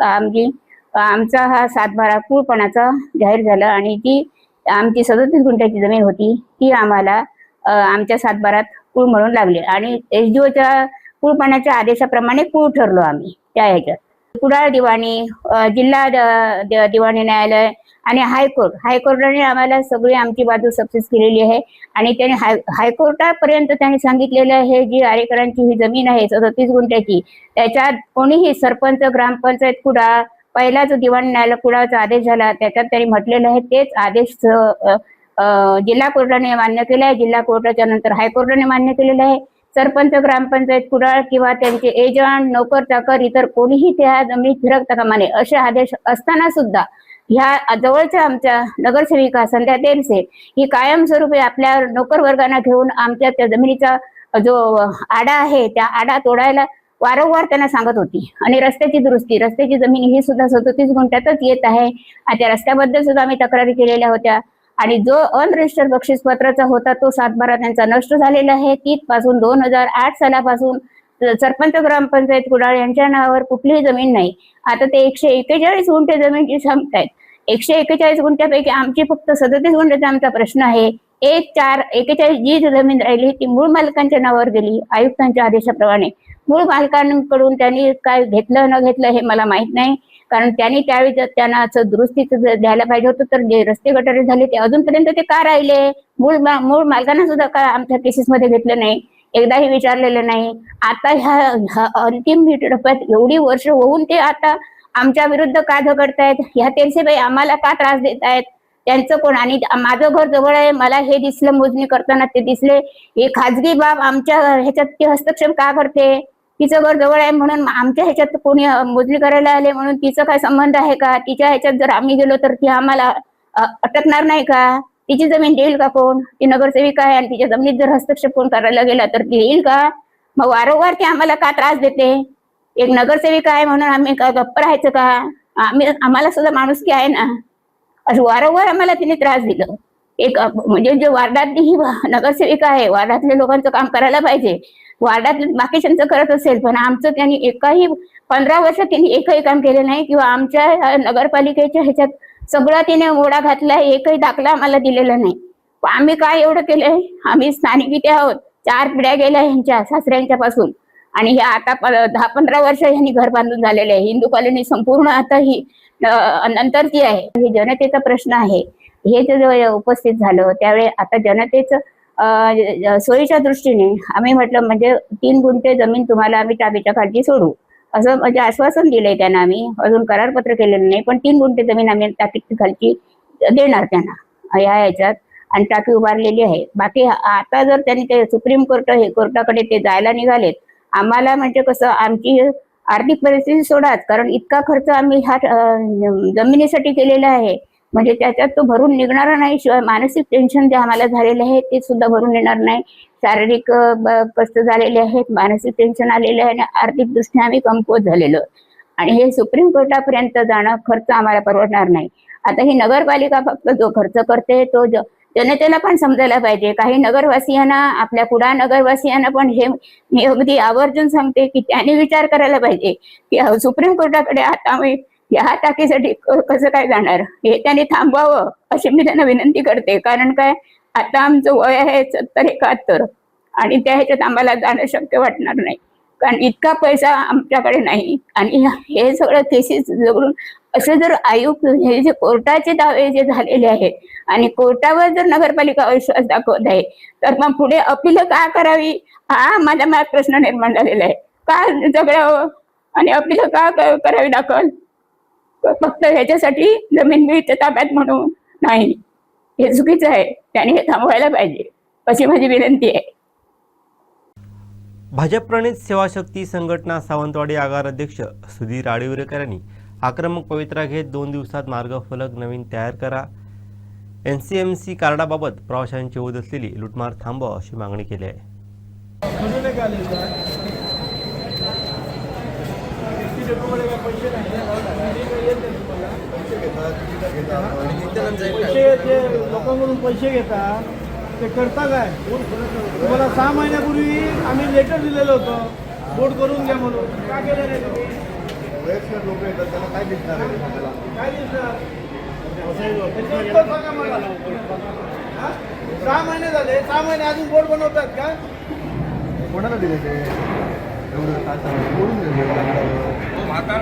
आमचा हा 7/12 कुळपणाचा जाहीर झाला आणि जी आमची 37 गुंठ्याची जमीन होती ती आम्हाला आमच्या 7/12 कुळ म्हणून लागले आणि SDOच्या कुळपणाच्या आदेशाप्रमाणे कुळ ठरलो आम्ही. त्या ह्याच्यात कुडाळ दिवाणी, जिल्हा दिवाणी न्यायालय आणि हायकोर्टाने आम्हाला सगळी आमची बाजू सक्सेस केलेली आहे आणि त्याने हायकोर्टापर्यंत त्यांनी सांगितलेलं आहे जी आरेकरांची ही जमीन आहे 37 गुंठ्याची, त्याच्यात कोणीही सरपंच, ग्रामपंचायत कुडाळ, पहिला जो दिवाणी न्यायालय कुडाळचा आदेश झाला त्याच्यात त्यांनी म्हटलेलं आहे तेच आदेश जिल्हा कोर्टाने मान्य केला आहे. जिल्हा कोर्टाच्या नंतर हायकोर्टाने मान्य केलेलं आहे. सरपंच, ग्रामपंचायत कुडाळ किंवा त्यांचे एजंट, नोकर चाकर इतर कोणीही त्या जमिनीत फिरकता कामा नये असे आदेश असताना सुद्धा ह्या जवळच्या आमच्या नगरसेविका संध्या तेरसे ही कायमस्वरूपी आपल्या नोकर वर्गांना घेऊन आमच्या त्या जमिनीचा जो आडा आहे त्या आडा तोडायला वारंवार त्यांना सांगत होती. आणि रस्त्याची दुरुस्ती, रस्त्याची जमीन ही सुद्धा 37 गुंठ्यातच येत आहे. त्या रस्त्याबद्दल सुद्धा आम्ही तक्रारी केलेल्या होत्या आणि जो अनरजिस्टर्ड बक्षीसपत्राचा होता तो 7/12 त्यांचा नष्ट झालेला आहे. तिथपासून 2008 सालापासून सरपंच, ग्रामपंचायत कुडाळ यांच्या नावावर कुठलीही जमीन नाही. आता ते 141 गुंठे जमीनची संपतायत. 141 गुंठ्यापैकी आमची फक्त 37 गुंठ्याचा आमचा प्रश्न आहे. 41 जी जमीन राहिली ती मूळ मालकांच्या नावावर गेली आयुक्तांच्या आदेशाप्रमाणे. मूळ मालकांकडून त्यांनी काय घेतलं न घेतलं हे मला माहित नाही, कारण त्यांनी त्यावेळी त्यांना दुरुस्तीचं द्यायला पाहिजे होतं. तर जे रस्ते गटारे झाले ते अजूनपर्यंत ते का राहिले? मूळ मालकांना सुद्धा का आमच्या केसेसमध्ये घेतलं नाही, एकदाही विचारलेलं नाही. आता ह्या अंतिम टप्प्यात एवढी वर्ष होऊन ते आता आमच्या विरुद्ध का झगडतायत? ह्या तेरसेबाई आम्हाला का त्रास देत आहेत? त्यांचं कोण? आणि माझं घर जवळ आहे, मला हे दिसलं मोजणी करताना, ते दिसले. हे खाजगी बाब आमच्या ह्याच्यात ती हस्तक्षेप का करते? तिचं घर जवळ आहे म्हणून आमच्या ह्याच्यात कोणी मोजणी करायला आले म्हणून तिचा काय संबंध आहे का? तिच्या ह्याच्यात जर आम्ही गेलो तर ती आम्हाला अटकणार नाही का? तिची जमीन देईल का कोण? ती नगरसेविका आहे आणि तिच्या जमिनीत जर हस्तक्षेप कोण करायला गेला तर ती येईल का? मग वारंवार ती आम्हाला का त्रास देते? एक नगरसेविका आहे म्हणून आम्ही का गप्प राहायचं का? आम्हाला सुद्धा माणुसकी आहे ना. असं वारंवार आम्हाला तिने त्रास दिला. एक म्हणजे जे वार्डातली ही नगरसेविका आहे, वार्डातल्या लोकांचं काम करायला पाहिजे, वार्डात बाकीच्यांचं करत असेल, पण आमचं त्यांनी एकही 15 वर्ष त्यांनी एकही काम केलं नाही किंवा आमच्या नगरपालिकेच्या ह्याच्यात सगळा तिने मोडा घातलाय, एकही दाखला आम्हाला दिलेला नाही. आम्ही काय एवढं केलंय? आम्ही स्थानिक इथे आहोत, 4 पिढ्या गेल्या ह्यांच्या सासऱ्यांच्या पासून, आणि हे आता 10-15 वर्ष यांनी घर बांधून झालेले आहे. हिंदू कॉलनी संपूर्ण आता ही नंतरची आहे. हे जनतेचा प्रश्न आहे. हे जे उपस्थित झालं त्यावेळी आता जनतेचं सोयीच्या दृष्टीने आम्ही म्हटलं म्हणजे 3 गुंठे जमीन तुम्हाला आम्ही टाकीच्या खालची सोडू असं म्हणजे आश्वासन दिलंय त्यांना. आम्ही अजून करारपत्र केलेलं नाही, पण 3 गुंठे जमीन आम्ही टाकीच्या खालची देणार त्यांना या ह्याच्यात, आणि टाकी उभारलेली आहे. बाकी आता जर त्यांनी ते सुप्रीम कोर्ट हे कोर्टाकडे ते जायला निघालेत, आम्हाला म्हणजे कसं आमची आर्थिक परिस्थिती सोडाच, कारण इतका खर्च आम्ही ह्या जमिनीसाठी केलेला आहे म्हणजे त्याच्यात तो भरून निघणारा नाही. शिवाय मानसिक टेन्शन जे आम्हाला झालेलं आहे ते सुद्धा भरून येणार नाही. शारीरिक कष्ट झालेले आहेत, मानसिक टेन्शन आलेलं आहे, आणि आर्थिक दृष्ट्या आम्ही कमकुवत झालेलो, आणि हे सुप्रीम कोर्टापर्यंत जाणं खर्च आम्हाला परवडणार नाही. आता ही नगरपालिका फक्त जो खर्च करते तो जनतेला पण समजायला पाहिजे. काही नगरवासियांना, आपल्या कुडाळ नगरवासियांना पण हे मी अगदी आवर्जून सांगते की त्यांनी विचार करायला पाहिजे की सुप्रीम कोर्टाकडे आता आम्ही ह्या टाकीसाठी कसं काय जाणार, हे त्यांनी थांबवावं अशी मी त्यांना विनंती करते. कारण काय, आता आमचं वय आहे 70-71, आणि त्या ह्याच्यात आम्हाला जाणं शक्य वाटणार नाही, कारण इतका पैसा आमच्याकडे नाही. आणि हे सगळं केसेस जवळून असं जर आयुक्त हे जे कोर्टाचे दावे जे झालेले आहेत आणि कोर्टावर जर नगरपालिका विश्वास दाखवत आहे, तर मग पुढे अपील का करावी हा माझ्या मनात प्रश्न निर्माण झालेला आहे. का झगडावं आणि अपील का करावी दाखल? फक्त ह्याच्यासाठी जमीन मिळते ताब्यात म्हणून नाही, हे चुकीचं आहे. त्याने हे थांबवायला पाहिजे अशी माझी विनंती आहे. भाजप प्रणित सेवाशक्ती संघटना सावंतवाडी आगार अध्यक्ष सुधीर आडिवरेकर यांनी आक्रमक पवित्रा घेत 2 दिवसात मार्गफलक नवीन तयार करा, NCMC कार्डाबाबत प्रवाशांची होत असलेली लुटमार थांबवा अशी मागणी केली आहे. लोकांकडून पैसे घेतात ते करता काय? तुम्हाला 6 महिन्यापूर्वी आम्ही लेटर दिलेलं होतं बोर्ड करून घ्या म्हणून, का केलं नाही तुम्ही? लोक येतात त्याला काय दिसणार आहे? काय दिसणार? 6 महिने झाले, 6 महिने अजून बोर्ड बनवतात का? कोणाला दिले ते? बोलून दिले म्हातार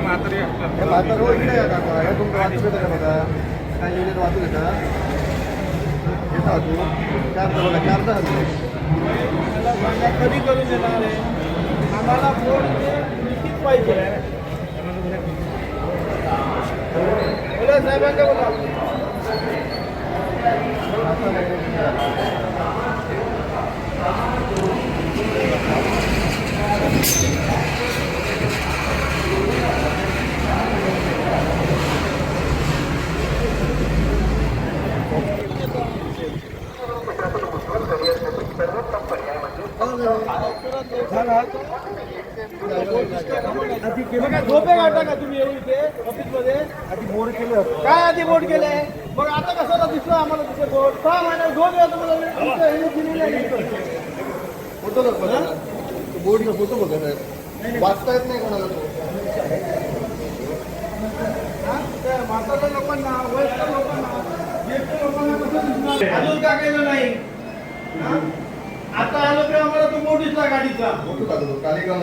रोज इकडे येतात. हे तुमचं वाचू घेता का बघा? काय योजनेत वाचू घेता? घेता वाचू 4 कधी करून देणार आहे? आम्हाला बोर्ड निश्चित पाहिजे. बोला साहेबांना बोला. झोपे काढता का तुम्ही येऊ इथे ऑफिसमध्ये? आधी बोर्ड केलं काय? आधी बोर्ड केलंय, मग आता कसं दिसलं आम्हाला तिथे बोर्ड? 6 महिने झोप येतो बोर्डचा फोटो बघत आहेत, वाचता येत नाही कोणाला. म्हाताऱ्या लोकांना, वयस्कर लोकांना, ज्येष्ठ लोकांना कसं दिसणार? अजून का केलं नाही? आता आलो की आम्हाला तो बोर्ड दिसला गाडीचा. कालिका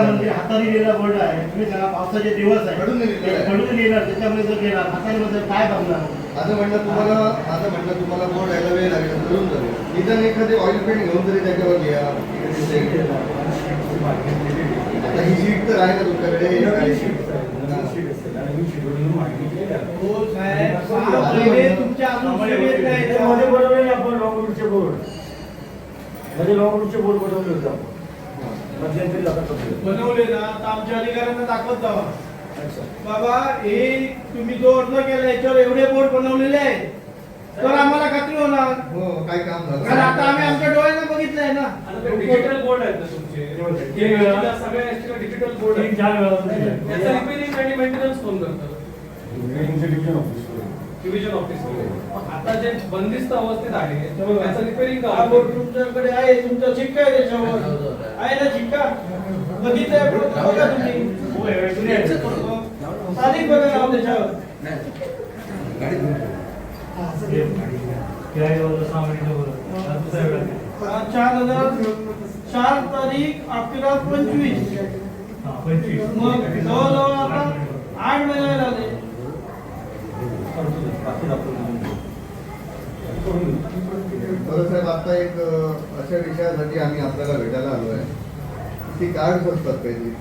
मंदिर हाताने लिहिलेला बोर्ड आहे. तुम्ही सांगा पावसाचे दिवस आहे, घडून लिहिणार त्याच्यामुळे जर गेला हाताने काय बघणार? माझं म्हणणं तुम्हाला बोर्ड यायला वेळ लागेल, घडून जाईल. निदान एखादी ऑइल पेंट घेऊन तरी त्याच्यावर घ्या. आता ही शीट तर आहे ना तुमच्याकडे? तुमच्या अजून बनवले आपण लॉंगरूटचे बोर्ड, म्हणजे लॉंगरूटचे बोर्ड बनवले होते बनवले ना, तर आमच्या अधिकाऱ्यांना दाखवत जावा बाबा हे तुम्ही जो अर्ज केला याच्यावर एवढे बोर्ड बनवलेले आहे, तर आम्हाला खात्री होणार. हो काय काम झालं? कारण आता आम्ही आमच्या डोळ्याने बघितलंय ना. डिजिटल बोर्ड आहेत ना तुमचे, सगळे डिजिटल बोर्ड आहे. याचा रिपेअरिंग आणि मेंटेनन्स कोण करतात? डिव्हिजन ऑफिस आता जे बंदिस्त अवस्थेत आहे त्याचं रिपेअरिंग तुमच्याकडे आहे, तुमचा शिक्का आहे त्याच्यावर आहे ना शिक्का बघितलंय बघा तुम्ही तारीख बघा नाव त्याच्यावर 4 तारीख 11/25 मग जवळजवळ आता 8 महिने झाले. साहेब आता एक अशा विषयासाठी आम्ही आपल्याला भेटायला आलो आहे की कार्ड असतात काही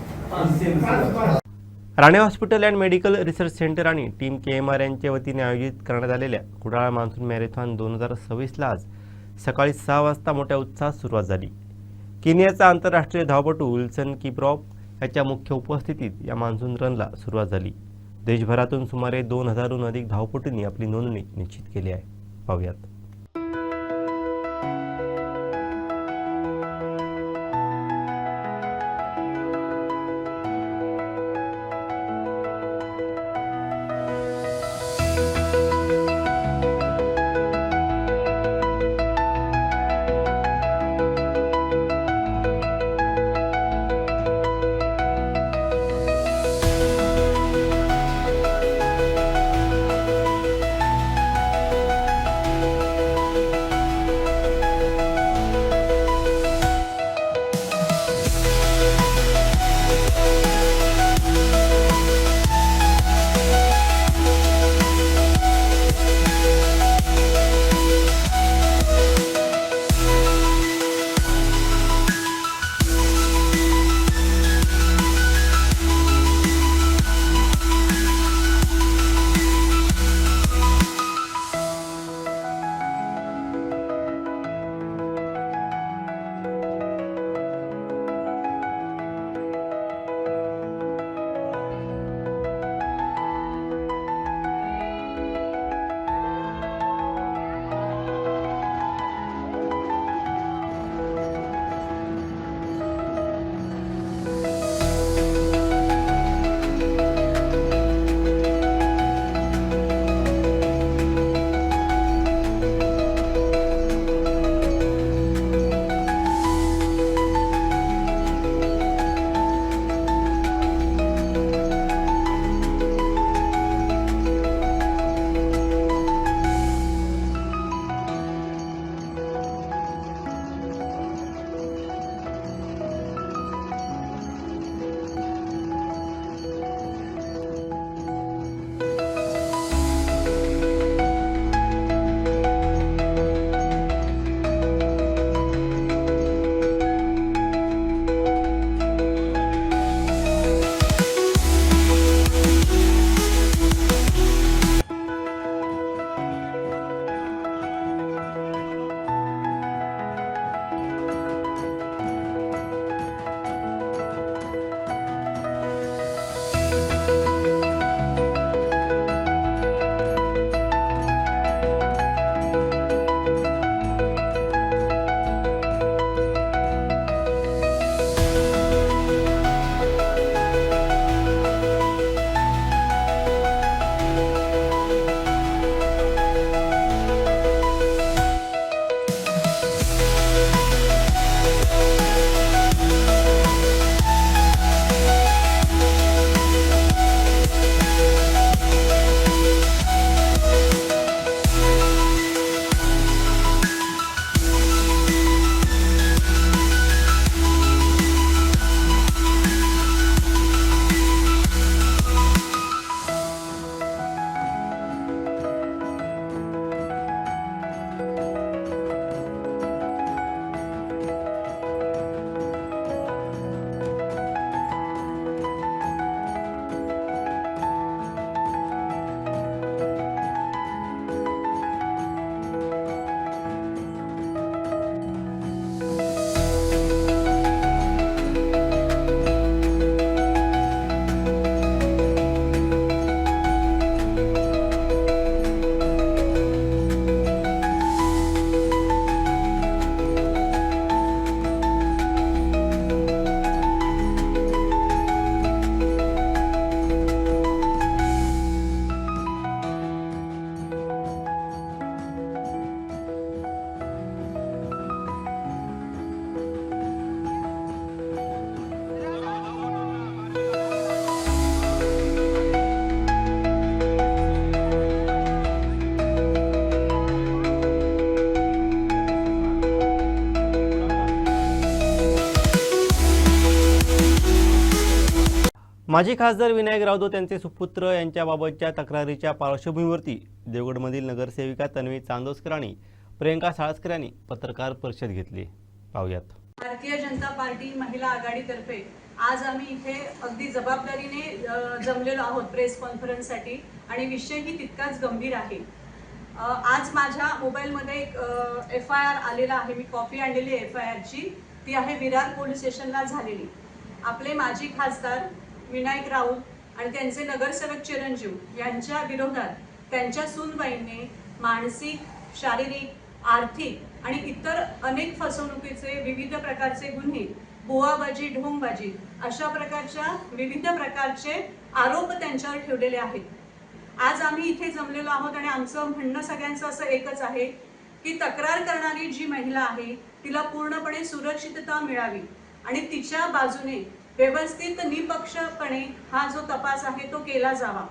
Rane hospital and medical research centre आणि टीम KMR यांच्या वतीने आयोजित करण्यात आलेल्या कुडाळ मान्सून मॅरेथॉन 2026ला आज सकाळी 6 वाजता मोठ्या उत्साहात सुरुवात झाली. केनियाचा आंतरराष्ट्रीय धावपटू विल्सन किप्रॉप याच्या मुख्य उपस्थितीत या मान्सून रनला सुरुवात झाली. देशभरातून सुमारे 2000हून अधिक धावपटूंनी आपली नोंदणी निश्चित केली आहे. पाहूयात. माजी खासदार विनायक राऊत यांचे सुपुत्र यांच्याबाबतच्या तक्रारीच्या पार्श्वभूमीवरती देवगडमधील नगरसेविका तन्वी चांदोसकर आणि प्रियंका साळसकर यांनी पत्रकार परिषद घेतली. पाहूयात. भारतीय जनता पार्टी महिला आघाडीतर्फे आज आम्ही इथे अगदी जबाबदारीने जमलेलो आहोत प्रेस कॉन्फरन्ससाठी आणि विषयही तितकाच गंभीर आहे. आज माझ्या मोबाईलमध्ये एक FIR आलेला आहे. मी कॉपी आणलेली FIRची. ती आहे विरार पोलीस स्टेशनला झालेली. आपले माजी खासदार विनायक राऊत आणि त्यांचे नगरसेवक चिरंजीव यांच्या विरोधात त्यांच्या सूनबाईंनी मानसिक, शारीरिक, आर्थिक आणि इतर अनेक फसवणुकीचे विविध प्रकारचे गुन्हे, बुवाबाजी, ढोंगबाजी अशा प्रकारच्या विविध प्रकारचे आरोप त्यांच्यावर ठेवलेले आहेत. आज आम्ही इथे जमलेलो आहोत आणि आमचं म्हणणं सगळ्यांचं असं एकच आहे की तक्रार करणारी जी महिला आहे तिला पूर्णपणे सुरक्षितता मिळावी आणि तिच्या बाजूने व्यवस्थित निपक्षपणे हा जो तपास आहे तो केला जावा.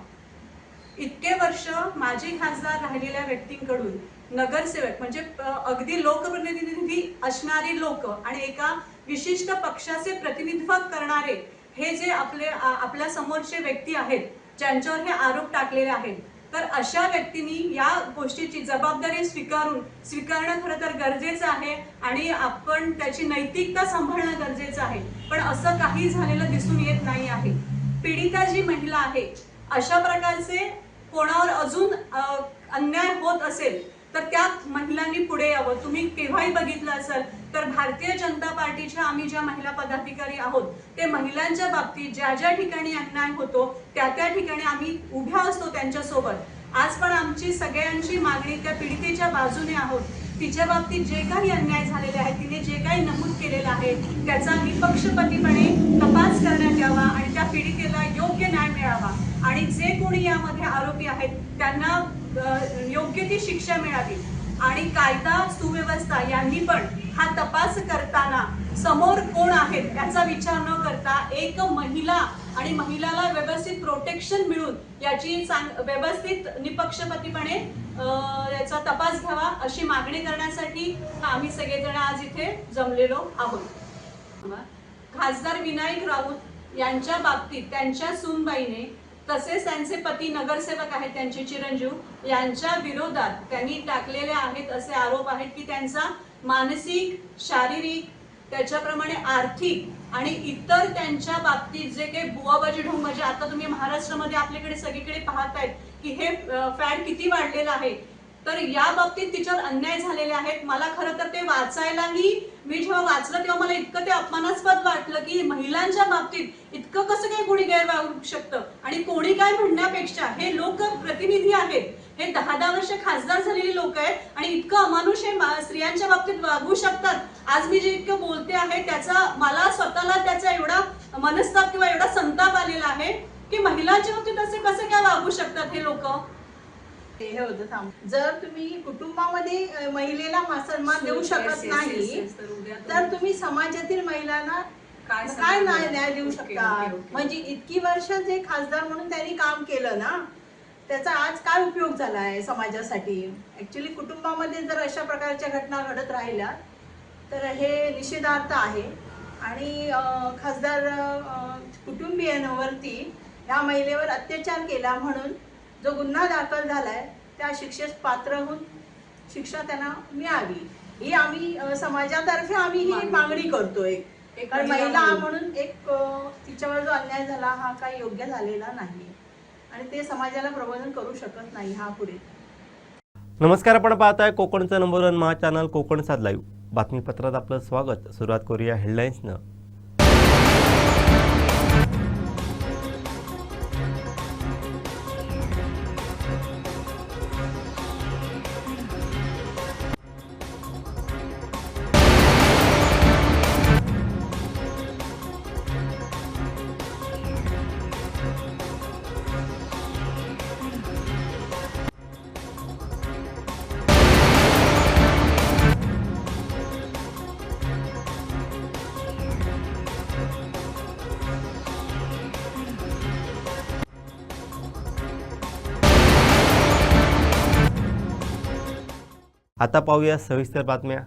इतके वर्ष माजी खासदार राहिलेल्या व्यक्तींकडून नगरसेवक म्हणजे अगदी लोकप्रतिनिधी असणारी लोक आणि एका विशिष्ट पक्षाचे प्रतिनिधित्व करणारे हे जे आपल्या समोरचे व्यक्ती आहेत ज्यांच्यावर हे आरोप टाकलेले आहेत, तर अशा व्यक्तींनी या गोष्टीची जबाबदारी स्वीकारणं खरं तर गरजेचं आहे आणि आपण त्याची नैतिकता सांभाळणं गरजेचं आहे. पण असं काही झालेलं दिसून येत नाही आहे. पीडिता जी महिला आहे अशा प्रकारचे कोणावर अजून अन्याय होत असेल तर त्या महिलांनी पुढे यावं. तुम्ही केव्हाही बघितलं असेल तर भारतीय जनता पार्टीच्या आम्ही ज्या महिला पदाधिकारी आहोत ते महिलांच्या बाबतीत ज्या ज्या ठिकाणी अन्याय होतो त्या त्या ठिकाणी आम्ही उभ्या असतो त्यांच्यासोबत. आज पण आमची सगळ्यांची मागणी त्या पीडितेच्या बाजूने आहोत. तिच्या बाबतीत जे काही अन्याय झालेले आहेत, तिने जे काही नमूद केलेलं आहे त्याचा निपक्षपातीपणे तपास करण्यात यावा आणि त्या पीडितेला योग्य न्याय मिळावा आणि जे कोणी यामध्ये आरोपी आहेत त्यांना योग्य ती शिक्षा मिळावी आणि कायदा सुव्यवस्था यांनी पण हा तपास करताना समोर कोण आहेत याचा विचार न करता एक महिला आणि महिलाला व्यवस्थित प्रोटेक्शन मिळून याची व्यवस्थित निपक्षपातीपणे याचा तपास घ्यावा अशी मागणी करण्यासाठी आम्ही सगळेजण आज इथे जमलेलो आहोत. खासदार विनायक राऊत यांच्या बाबतीत त्यांच्या सूनबाईने तसेच त्यांचे पती नगरसेवक आहेत त्यांचे चिरंजीव यांच्या विरोधात त्यांनी टाकलेले आहेत असे आरोप आहेत की त्यांचा मानसिक, शारीरिक, त्याच्याप्रमाणे आर्थिक आणि इतर त्यांच्या बाबतीत जे काही बुवाबाजी ढोंगबाजी आता तुम्ही महाराष्ट्रामध्ये आपल्याकडे सगळीकडे पाहतायत की हे फॅड किती वाढलेलं आहे. तर या बाबतीत तिच्यावर अन्याय झालेले आहेत. मला खरं तर ते वाचायलाही मी जेव्हा वाचलं तेव्हा मला इतकं ते अपमानास्पद वाटलं की महिलांच्या बाबतीत इतकं कसं काही कोणी गैरवागू शकतं आणि कोणी काय म्हणण्यापेक्षा हे लोक प्रतिनिधी आहेत, हे 10-10 वर्ष खासदार झालेली लोक आहेत आणि इतकं अमानुष हे स्त्रियांच्या बाबतीत वागू शकतात. आज मी जे इतकं बोलते आहे त्याचा मला स्वतःला त्याचा एवढा मनस्ताप किंवा एवढा संताप आलेला आहे की महिलांच्या बाबतीत असे कसे काय वागू शकतात हे लोक. हे होतं जर तुम्ही कुटुंबामध्ये महिलेला सन्मान देऊ शकत नाही तर तुम्ही समाजातील महिलांना काय न्याय देऊ शकता. म्हणजे इतकी वर्ष जे खासदार म्हणून त्यांनी काम केलं ना त्याचा आज काय उपयोग झाला आहे समाजासाठी. ऍक्च्युली कुटुंबामध्ये जर अशा प्रकारच्या घटना घडत राहिल्या तर हे निषेधार्थ आहे आणि खासदार कुटुंबियांवरती या महिलेवर अत्याचार केला म्हणून जो गुन्हा दाखल झालाय त्या शिक्षेस पात्र होऊन शिक्षा त्यांना मिळावी ही आम्ही समाजातर्फे आम्ही ही मागणी करतोय. कारण महिला म्हणून एक तिच्यावर जो अन्याय झाला हा काही योग्य झालेला नाही आणि ते समाजाला प्रबोधन करू शकत नाही हा पुढे. नमस्कार, आपण पाहताय कोकणचं नंबर 1 महा चॅनल कोकण सात लाईव्ह. बातमीपत्रात आपलं स्वागत. सुरुवात करूया हेडलाईन्सनं. आता पाहूया सविस्तर बातम्या.